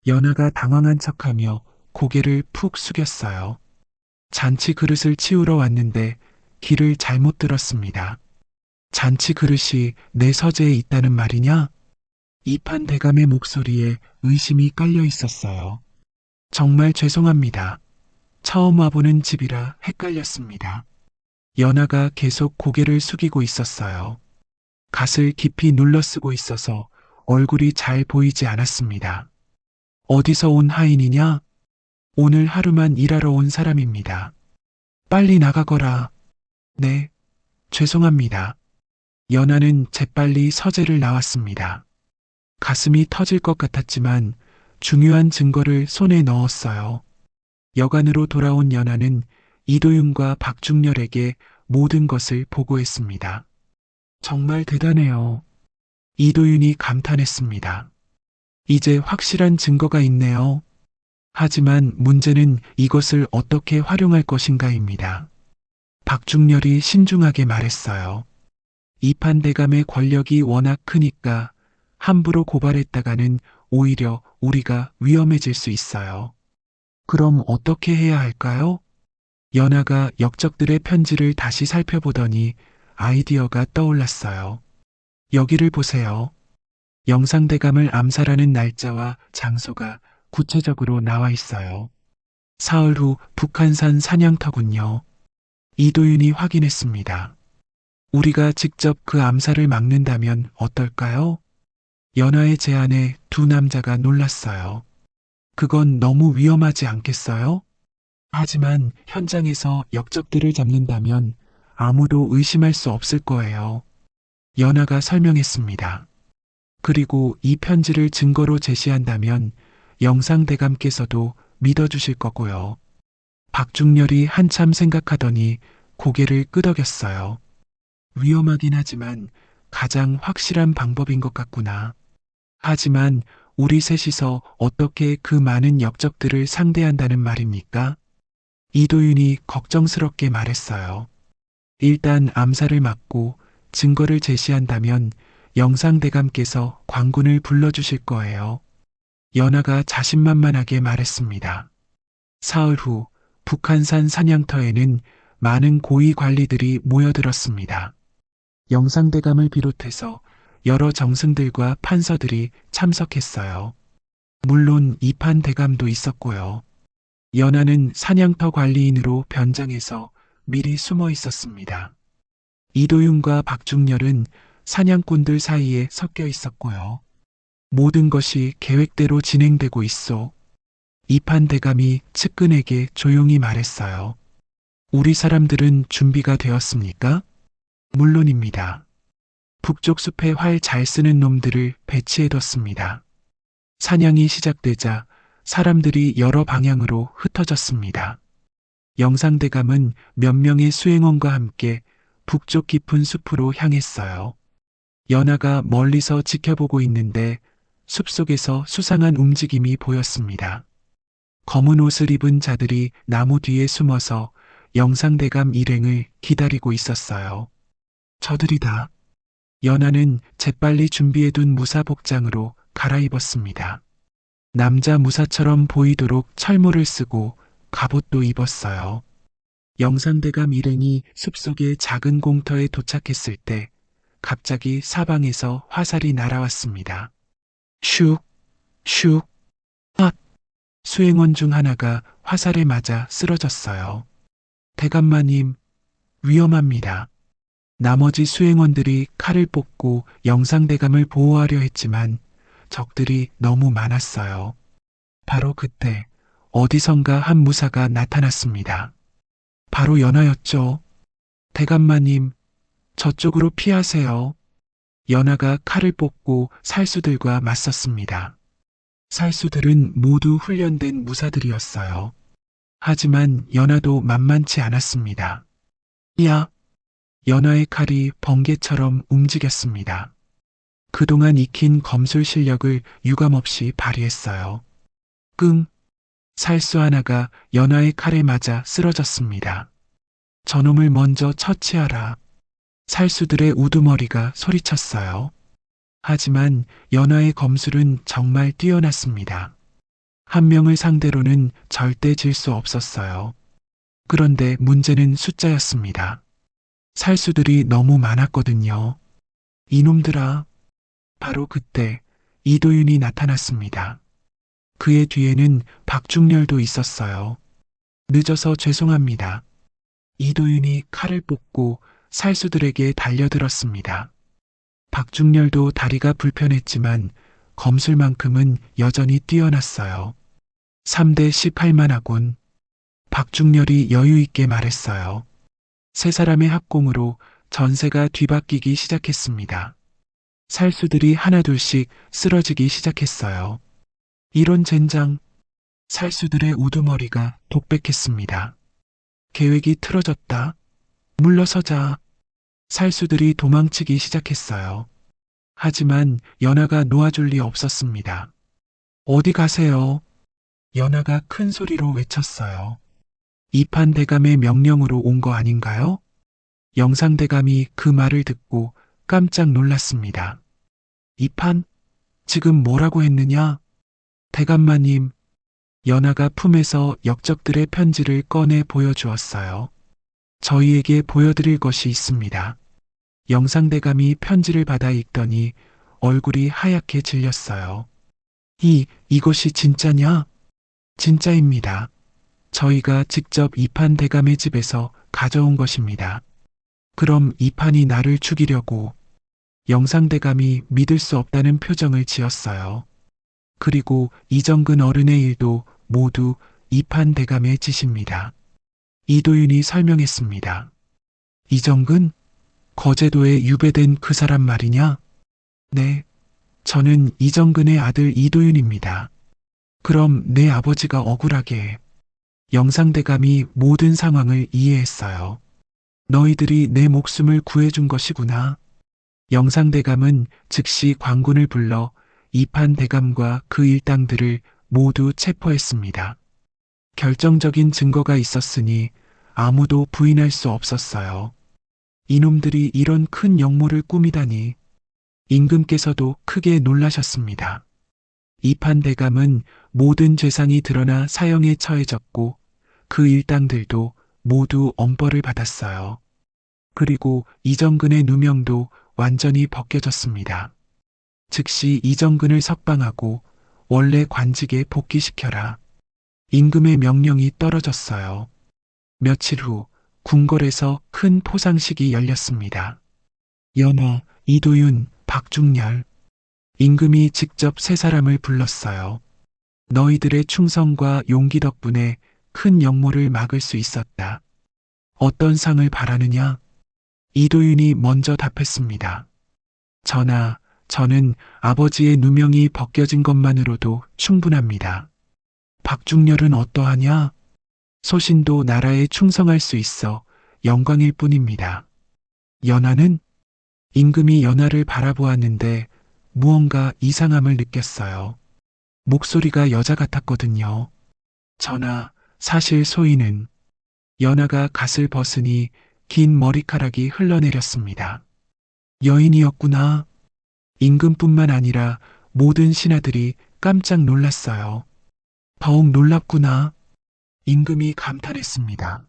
연하가 당황한 척하며 고개를 푹 숙였어요. 잔치 그릇을 치우러 왔는데 길을 잘못 들었습니다. 잔치 그릇이 내 서재에 있다는 말이냐? 이판대감의 목소리에 의심이 깔려 있었어요. 정말 죄송합니다. 처음 와보는 집이라 헷갈렸습니다. 연하가 계속 고개를 숙이고 있었어요. 갓을 깊이 눌러쓰고 있어서 얼굴이 잘 보이지 않았습니다. 어디서 온 하인이냐? 오늘 하루만 일하러 온 사람입니다. 빨리 나가거라. 네, 죄송합니다. 연하는 재빨리 서재를 나왔습니다. 가슴이 터질 것 같았지만 중요한 증거를 손에 넣었어요. 여관으로 돌아온 연하는 이도윤과 박중렬에게 모든 것을 보고했습니다. 정말 대단해요. 이도윤이 감탄했습니다. 이제 확실한 증거가 있네요. 하지만 문제는 이것을 어떻게 활용할 것인가입니다. 박중렬이 신중하게 말했어요. 이판대감의 권력이 워낙 크니까 함부로 고발했다가는 오히려 우리가 위험해질 수 있어요. 그럼 어떻게 해야 할까요? 연하가 역적들의 편지를 다시 살펴보더니 아이디어가 떠올랐어요. 여기를 보세요. 영상대감을 암살하는 날짜와 장소가 구체적으로 나와 있어요. 사흘 후 북한산 사냥터군요. 이도윤이 확인했습니다. 우리가 직접 그 암살을 막는다면 어떨까요? 연하의 제안에 두 남자가 놀랐어요. 그건 너무 위험하지 않겠어요? 하지만 현장에서 역적들을 잡는다면 아무도 의심할 수 없을 거예요. 연하가 설명했습니다. 그리고 이 편지를 증거로 제시한다면 영상대감께서도 믿어주실 거고요. 박중렬이 한참 생각하더니 고개를 끄덕였어요. 위험하긴 하지만 가장 확실한 방법인 것 같구나. 하지만 우리 셋이서 어떻게 그 많은 역적들을 상대한다는 말입니까? 이도윤이 걱정스럽게 말했어요. 일단 암살을 막고 증거를 제시한다면 영상대감께서 관군을 불러주실 거예요. 연하가 자신만만하게 말했습니다. 사흘 후 북한산 사냥터에는 많은 고위 관리들이 모여들었습니다. 영상대감을 비롯해서 여러 정승들과 판서들이 참석했어요. 물론 이판 대감도 있었고요. 연하는 사냥터 관리인으로 변장해서 미리 숨어 있었습니다. 이도윤과 박중렬은 사냥꾼들 사이에 섞여 있었고요. 모든 것이 계획대로 진행되고 있어. 이판 대감이 측근에게 조용히 말했어요. 우리 사람들은 준비가 되었습니까? 물론입니다. 북쪽 숲에 활 잘 쓰는 놈들을 배치해뒀습니다. 사냥이 시작되자 사람들이 여러 방향으로 흩어졌습니다. 영상대감은 몇 명의 수행원과 함께 북쪽 깊은 숲으로 향했어요. 연하가 멀리서 지켜보고 있는데 숲속에서 수상한 움직임이 보였습니다. 검은 옷을 입은 자들이 나무 뒤에 숨어서 영상대감 일행을 기다리고 있었어요. 저들이다. 연하는 재빨리 준비해둔 무사 복장으로 갈아입었습니다. 남자 무사처럼 보이도록 철모를 쓰고 갑옷도 입었어요. 영상대감 일행이 숲속의 작은 공터에 도착했을 때 갑자기 사방에서 화살이 날아왔습니다. 슉, 슉, 핫! 수행원 중 하나가 화살에 맞아 쓰러졌어요. 대감마님, 위험합니다. 나머지 수행원들이 칼을 뽑고 영상대감을 보호하려 했지만 적들이 너무 많았어요. 바로 그때 어디선가 한 무사가 나타났습니다. 바로 연하였죠. 대감마님, 저쪽으로 피하세요. 연하가 칼을 뽑고 살수들과 맞섰습니다. 살수들은 모두 훈련된 무사들이었어요. 하지만 연하도 만만치 않았습니다. 야! 연하의 칼이 번개처럼 움직였습니다. 그동안 익힌 검술 실력을 유감없이 발휘했어요. 끙! 살수 하나가 연하의 칼에 맞아 쓰러졌습니다. 저놈을 먼저 처치하라. 살수들의 우두머리가 소리쳤어요. 하지만 연하의 검술은 정말 뛰어났습니다. 한 명을 상대로는 절대 질 수 없었어요. 그런데 문제는 숫자였습니다. 살수들이 너무 많았거든요. 이놈들아. 바로 그때 이도윤이 나타났습니다. 그의 뒤에는 박중렬도 있었어요. 늦어서 죄송합니다. 이도윤이 칼을 뽑고 살수들에게 달려들었습니다. 박중렬도 다리가 불편했지만 검술만큼은 여전히 뛰어났어요. 3대 18만 하군. 박중렬이 여유있게 말했어요. 세 사람의 합공으로 전세가 뒤바뀌기 시작했습니다. 살수들이 하나둘씩 쓰러지기 시작했어요. 이런 젠장. 살수들의 우두머리가 독백했습니다. 계획이 틀어졌다. 물러서자. 살수들이 도망치기 시작했어요. 하지만 연하가 놓아줄 리 없었습니다. 어디 가세요? 연하가 큰 소리로 외쳤어요. 이판 대감의 명령으로 온 거 아닌가요? 영상대감이 그 말을 듣고 깜짝 놀랐습니다. 이판? 지금 뭐라고 했느냐? 대감마님, 연하가 품에서 역적들의 편지를 꺼내 보여주었어요. 저희에게 보여드릴 것이 있습니다. 영상대감이 편지를 받아 읽더니 얼굴이 하얗게 질렸어요. 이것이 진짜냐? 진짜입니다. 저희가 직접 이판 대감의 집에서 가져온 것입니다. 그럼 이판이 나를 죽이려고. 영상대감이 믿을 수 없다는 표정을 지었어요. 그리고 이정근 어른의 일도 모두 이판 대감의 짓입니다. 이도윤이 설명했습니다. 이정근? 거제도에 유배된 그 사람 말이냐? 네, 저는 이정근의 아들 이도윤입니다. 그럼 내 아버지가 억울하게. 영상대감이 모든 상황을 이해했어요. 너희들이 내 목숨을 구해준 것이구나. 영상대감은 즉시 관군을 불러 이판 대감과 그 일당들을 모두 체포했습니다. 결정적인 증거가 있었으니 아무도 부인할 수 없었어요. 이놈들이 이런 큰 역모를 꾸미다니. 임금께서도 크게 놀라셨습니다. 이판 대감은 모든 죄상이 드러나 사형에 처해졌고 그 일당들도 모두 엄벌을 받았어요. 그리고 이정근의 누명도 완전히 벗겨졌습니다. 즉시 이정근을 석방하고 원래 관직에 복귀시켜라. 임금의 명령이 떨어졌어요. 며칠 후 궁궐에서 큰 포상식이 열렸습니다. 연하, 이도윤, 박중렬. 임금이 직접 세 사람을 불렀어요. 너희들의 충성과 용기 덕분에 큰 역모를 막을 수 있었다. 어떤 상을 바라느냐? 이도윤이 먼저 답했습니다. 전하, 저는 아버지의 누명이 벗겨진 것만으로도 충분합니다. 박중렬은 어떠하냐? 소신도 나라에 충성할 수 있어 영광일 뿐입니다. 연하는? 임금이 연하를 바라보았는데 무언가 이상함을 느꼈어요. 목소리가 여자 같았거든요. 전하, 사실 소인은. 연하가 갓을 벗으니 긴 머리카락이 흘러내렸습니다. 여인이었구나. 임금뿐만 아니라 모든 신하들이 깜짝 놀랐어요. 더욱 놀랍구나. 임금이 감탄했습니다.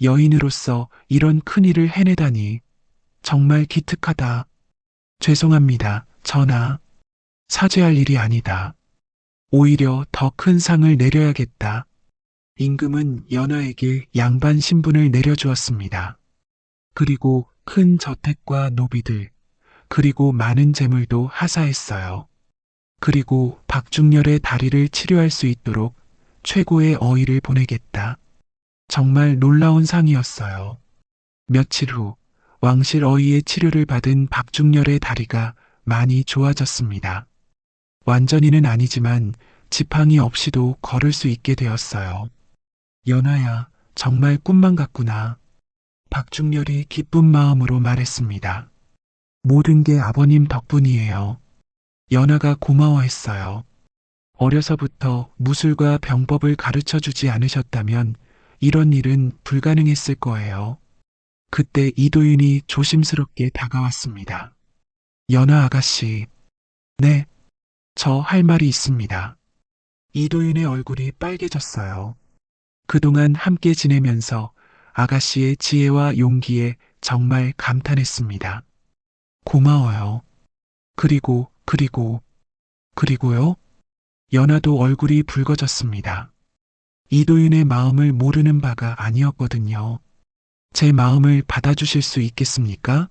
여인으로서 이런 큰일을 해내다니 정말 기특하다. 죄송합니다, 전하. 사죄할 일이 아니다. 오히려 더 큰 상을 내려야겠다. 임금은 연하에게 양반 신분을 내려주었습니다. 그리고 큰 저택과 노비들, 그리고 많은 재물도 하사했어요. 그리고 박중렬의 다리를 치료할 수 있도록 최고의 어의를 보내겠다. 정말 놀라운 상이었어요. 며칠 후 왕실 어의의 치료를 받은 박중렬의 다리가 많이 좋아졌습니다. 완전히는 아니지만 지팡이 없이도 걸을 수 있게 되었어요. 연하야, 정말 꿈만 같구나. 박중렬이 기쁜 마음으로 말했습니다. 모든 게 아버님 덕분이에요. 연하가 고마워했어요. 어려서부터 무술과 병법을 가르쳐 주지 않으셨다면 이런 일은 불가능했을 거예요. 그때 이도윤이 조심스럽게 다가왔습니다. 연하 아가씨. 네, 저 할 말이 있습니다. 이도윤의 얼굴이 빨개졌어요. 그동안 함께 지내면서 아가씨의 지혜와 용기에 정말 감탄했습니다. 고마워요. 그리고요? 연하도 얼굴이 붉어졌습니다. 이도윤의 마음을 모르는 바가 아니었거든요. 제 마음을 받아주실 수 있겠습니까?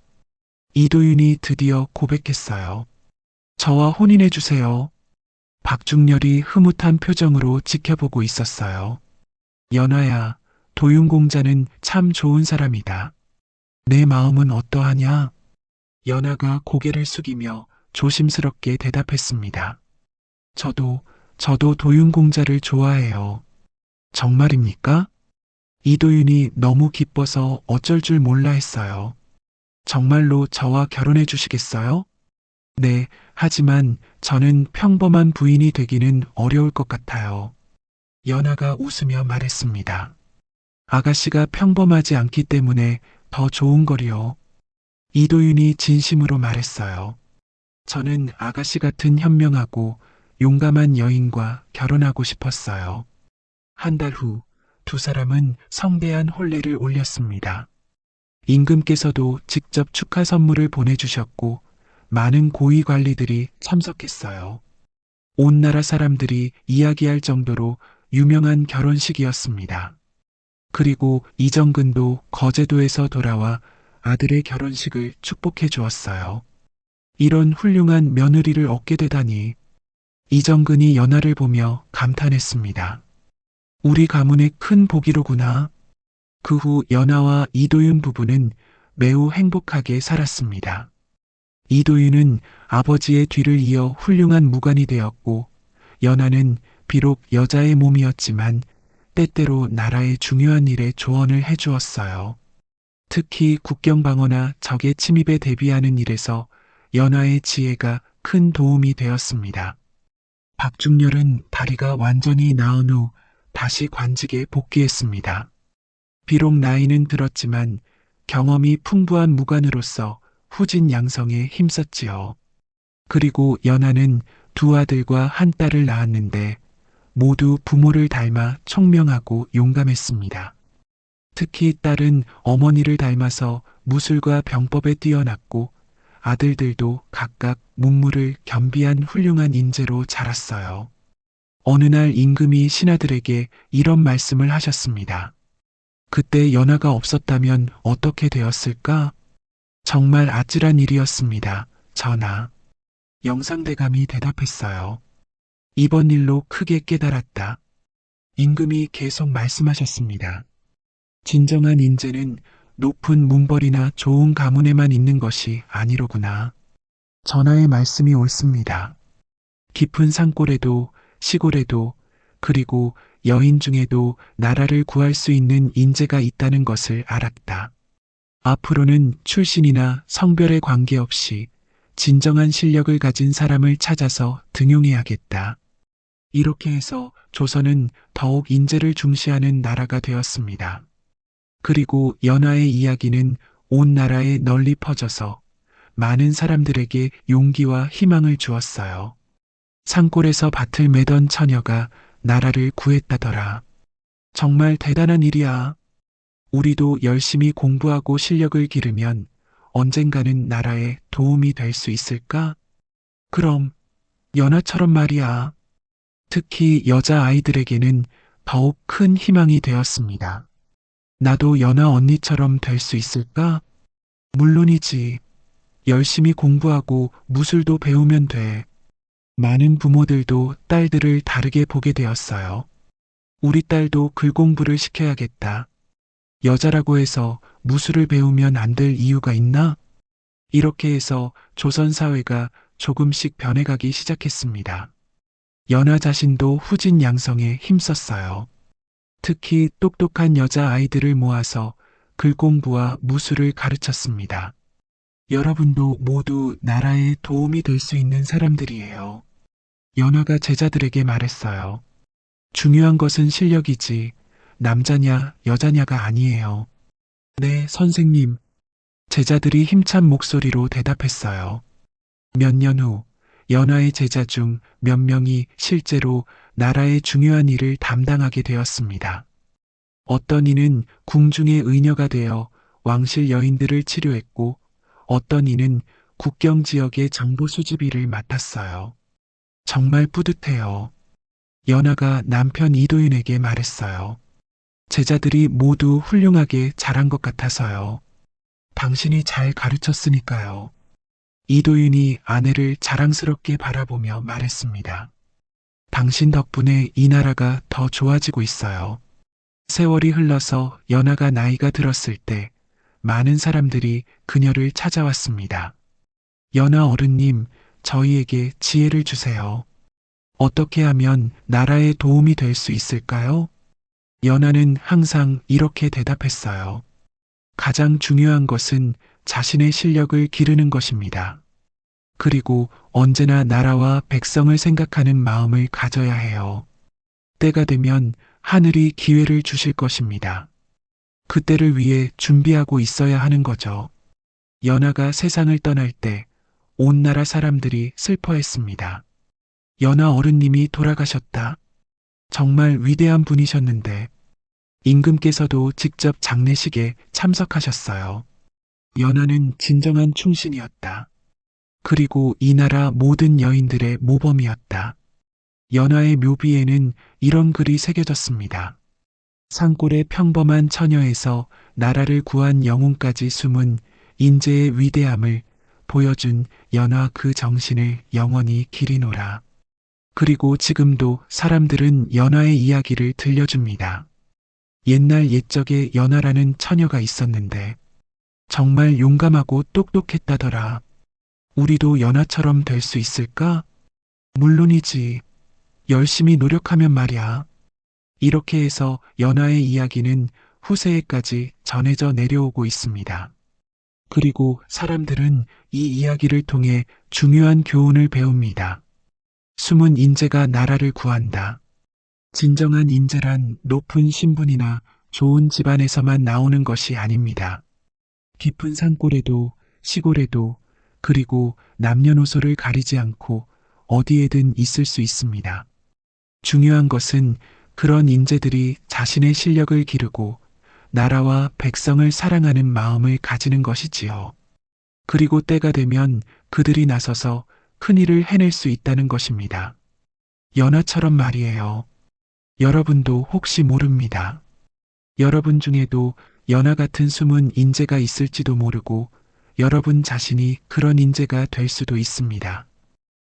이도윤이 드디어 고백했어요. 저와 혼인해주세요. 박중렬이 흐뭇한 표정으로 지켜보고 있었어요. 연하야, 도윤공자는 참 좋은 사람이다. 내 마음은 어떠하냐? 연하가 고개를 숙이며 조심스럽게 대답했습니다. 저도 도윤공자를 좋아해요. 정말입니까? 이도윤이 너무 기뻐서 어쩔 줄 몰라 했어요. 정말로 저와 결혼해 주시겠어요? 네, 하지만 저는 평범한 부인이 되기는 어려울 것 같아요. 연하가 웃으며 말했습니다. 아가씨가 평범하지 않기 때문에 더 좋은 거리요. 이도윤이 진심으로 말했어요. 저는 아가씨 같은 현명하고 용감한 여인과 결혼하고 싶었어요. 한 달 후 두 사람은 성대한 혼례를 올렸습니다. 임금께서도 직접 축하 선물을 보내주셨고 많은 고위 관리들이 참석했어요. 온 나라 사람들이 이야기할 정도로 유명한 결혼식이었습니다. 그리고 이정근도 거제도에서 돌아와 아들의 결혼식을 축복해 주었어요. 이런 훌륭한 며느리를 얻게 되다니. 이정근이 연하를 보며 감탄했습니다. 우리 가문의 큰 복이로구나. 그 후 연하와 이도윤 부부는 매우 행복하게 살았습니다. 이도윤은 아버지의 뒤를 이어 훌륭한 무관이 되었고, 연하는 비록 여자의 몸이었지만 때때로 나라의 중요한 일에 조언을 해주었어요. 특히 국경 방어나 적의 침입에 대비하는 일에서 연하의 지혜가 큰 도움이 되었습니다. 박중렬은 다리가 완전히 나은 후 다시 관직에 복귀했습니다. 비록 나이는 들었지만 경험이 풍부한 무관으로서 후진양성에 힘썼지요. 그리고 연하는 두 아들과 한 딸을 낳았는데 모두 부모를 닮아 총명하고 용감했습니다. 특히 딸은 어머니를 닮아서 무술과 병법에 뛰어났고 아들들도 각각 문무를 겸비한 훌륭한 인재로 자랐어요. 어느 날 임금이 신하들에게 이런 말씀을 하셨습니다. 그때 연하가 없었다면 어떻게 되었을까? 정말 아찔한 일이었습니다. 전하. 영상대감이 대답했어요. 이번 일로 크게 깨달았다. 임금이 계속 말씀하셨습니다. 진정한 인재는 높은 문벌이나 좋은 가문에만 있는 것이 아니로구나. 전하의 말씀이 옳습니다. 깊은 산골에도 시골에도 그리고 여인 중에도 나라를 구할 수 있는 인재가 있다는 것을 알았다. 앞으로는 출신이나 성별에 관계없이 진정한 실력을 가진 사람을 찾아서 등용해야겠다. 이렇게 해서 조선은 더욱 인재를 중시하는 나라가 되었습니다. 그리고 연하의 이야기는 온 나라에 널리 퍼져서 많은 사람들에게 용기와 희망을 주었어요. 산골에서 밭을 매던 처녀가 나라를 구했다더라. 정말 대단한 일이야. 우리도 열심히 공부하고 실력을 기르면 언젠가는 나라에 도움이 될 수 있을까? 그럼 연하처럼 말이야. 특히 여자아이들에게는 더욱 큰 희망이 되었습니다. 나도 연하 언니처럼 될 수 있을까? 물론이지. 열심히 공부하고 무술도 배우면 돼. 많은 부모들도 딸들을 다르게 보게 되었어요. 우리 딸도 글 공부를 시켜야겠다. 여자라고 해서 무술을 배우면 안 될 이유가 있나? 이렇게 해서 조선 사회가 조금씩 변해가기 시작했습니다. 연하 자신도 후진양성에 힘썼어요. 특히 똑똑한 여자아이들을 모아서 글 공부와 무술을 가르쳤습니다. 여러분도 모두 나라에 도움이 될 수 있는 사람들이에요. 연하가 제자들에게 말했어요. 중요한 것은 실력이지 남자냐 여자냐가 아니에요. 네, 선생님. 제자들이 힘찬 목소리로 대답했어요. 몇 년 후 연하의 제자 중 몇 명이 실제로 나라의 중요한 일을 담당하게 되었습니다. 어떤 이는 궁중의 의녀가 되어 왕실 여인들을 치료했고 어떤 이는 국경 지역의 정보 수집 일을 맡았어요. 정말 뿌듯해요. 연하가 남편 이도윤에게 말했어요. 제자들이 모두 훌륭하게 잘한 것 같아서요. 당신이 잘 가르쳤으니까요. 이도윤이 아내를 자랑스럽게 바라보며 말했습니다. 당신 덕분에 이 나라가 더 좋아지고 있어요. 세월이 흘러서 연하가 나이가 들었을 때 많은 사람들이 그녀를 찾아왔습니다. 연하 어른님, 저희에게 지혜를 주세요. 어떻게 하면 나라에 도움이 될 수 있을까요? 연하는 항상 이렇게 대답했어요. 가장 중요한 것은 자신의 실력을 기르는 것입니다. 그리고 언제나 나라와 백성을 생각하는 마음을 가져야 해요. 때가 되면 하늘이 기회를 주실 것입니다. 그때를 위해 준비하고 있어야 하는 거죠. 연하가 세상을 떠날 때 온 나라 사람들이 슬퍼했습니다. 연하 어른님이 돌아가셨다. 정말 위대한 분이셨는데 임금께서도 직접 장례식에 참석하셨어요. 연하는 진정한 충신이었다. 그리고 이 나라 모든 여인들의 모범이었다. 연하의 묘비에는 이런 글이 새겨졌습니다. 산골의 평범한 처녀에서 나라를 구한 영웅까지 숨은 인재의 위대함을 보여준 연하 그 정신을 영원히 기리노라. 그리고 지금도 사람들은 연하의 이야기를 들려줍니다. 옛날 옛적에 연하라는 처녀가 있었는데 정말 용감하고 똑똑했다더라. 우리도 연하처럼 될 수 있을까? 물론이지. 열심히 노력하면 말이야. 이렇게 해서 연하의 이야기는 후세에까지 전해져 내려오고 있습니다. 그리고 사람들은 이 이야기를 통해 중요한 교훈을 배웁니다. 숨은 인재가 나라를 구한다. 진정한 인재란 높은 신분이나 좋은 집안에서만 나오는 것이 아닙니다. 깊은 산골에도 시골에도 그리고 남녀노소를 가리지 않고 어디에든 있을 수 있습니다. 중요한 것은 그런 인재들이 자신의 실력을 기르고 나라와 백성을 사랑하는 마음을 가지는 것이지요. 그리고 때가 되면 그들이 나서서 큰 일을 해낼 수 있다는 것입니다. 연하처럼 말이에요. 여러분도 혹시 모릅니다. 여러분 중에도 연하 같은 숨은 인재가 있을지도 모르고 여러분 자신이 그런 인재가 될 수도 있습니다.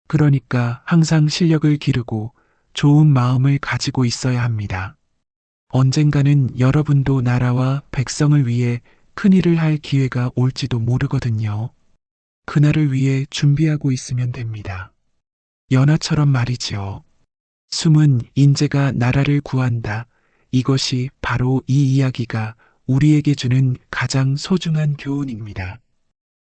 그러니까 항상 실력을 기르고 좋은 마음을 가지고 있어야 합니다. 언젠가는 여러분도 나라와 백성을 위해 큰일을 할 기회가 올지도 모르거든요. 그날을 위해 준비하고 있으면 됩니다. 연하처럼 말이지요. 숨은 인재가 나라를 구한다. 이것이 바로 이 이야기가 우리에게 주는 가장 소중한 교훈입니다.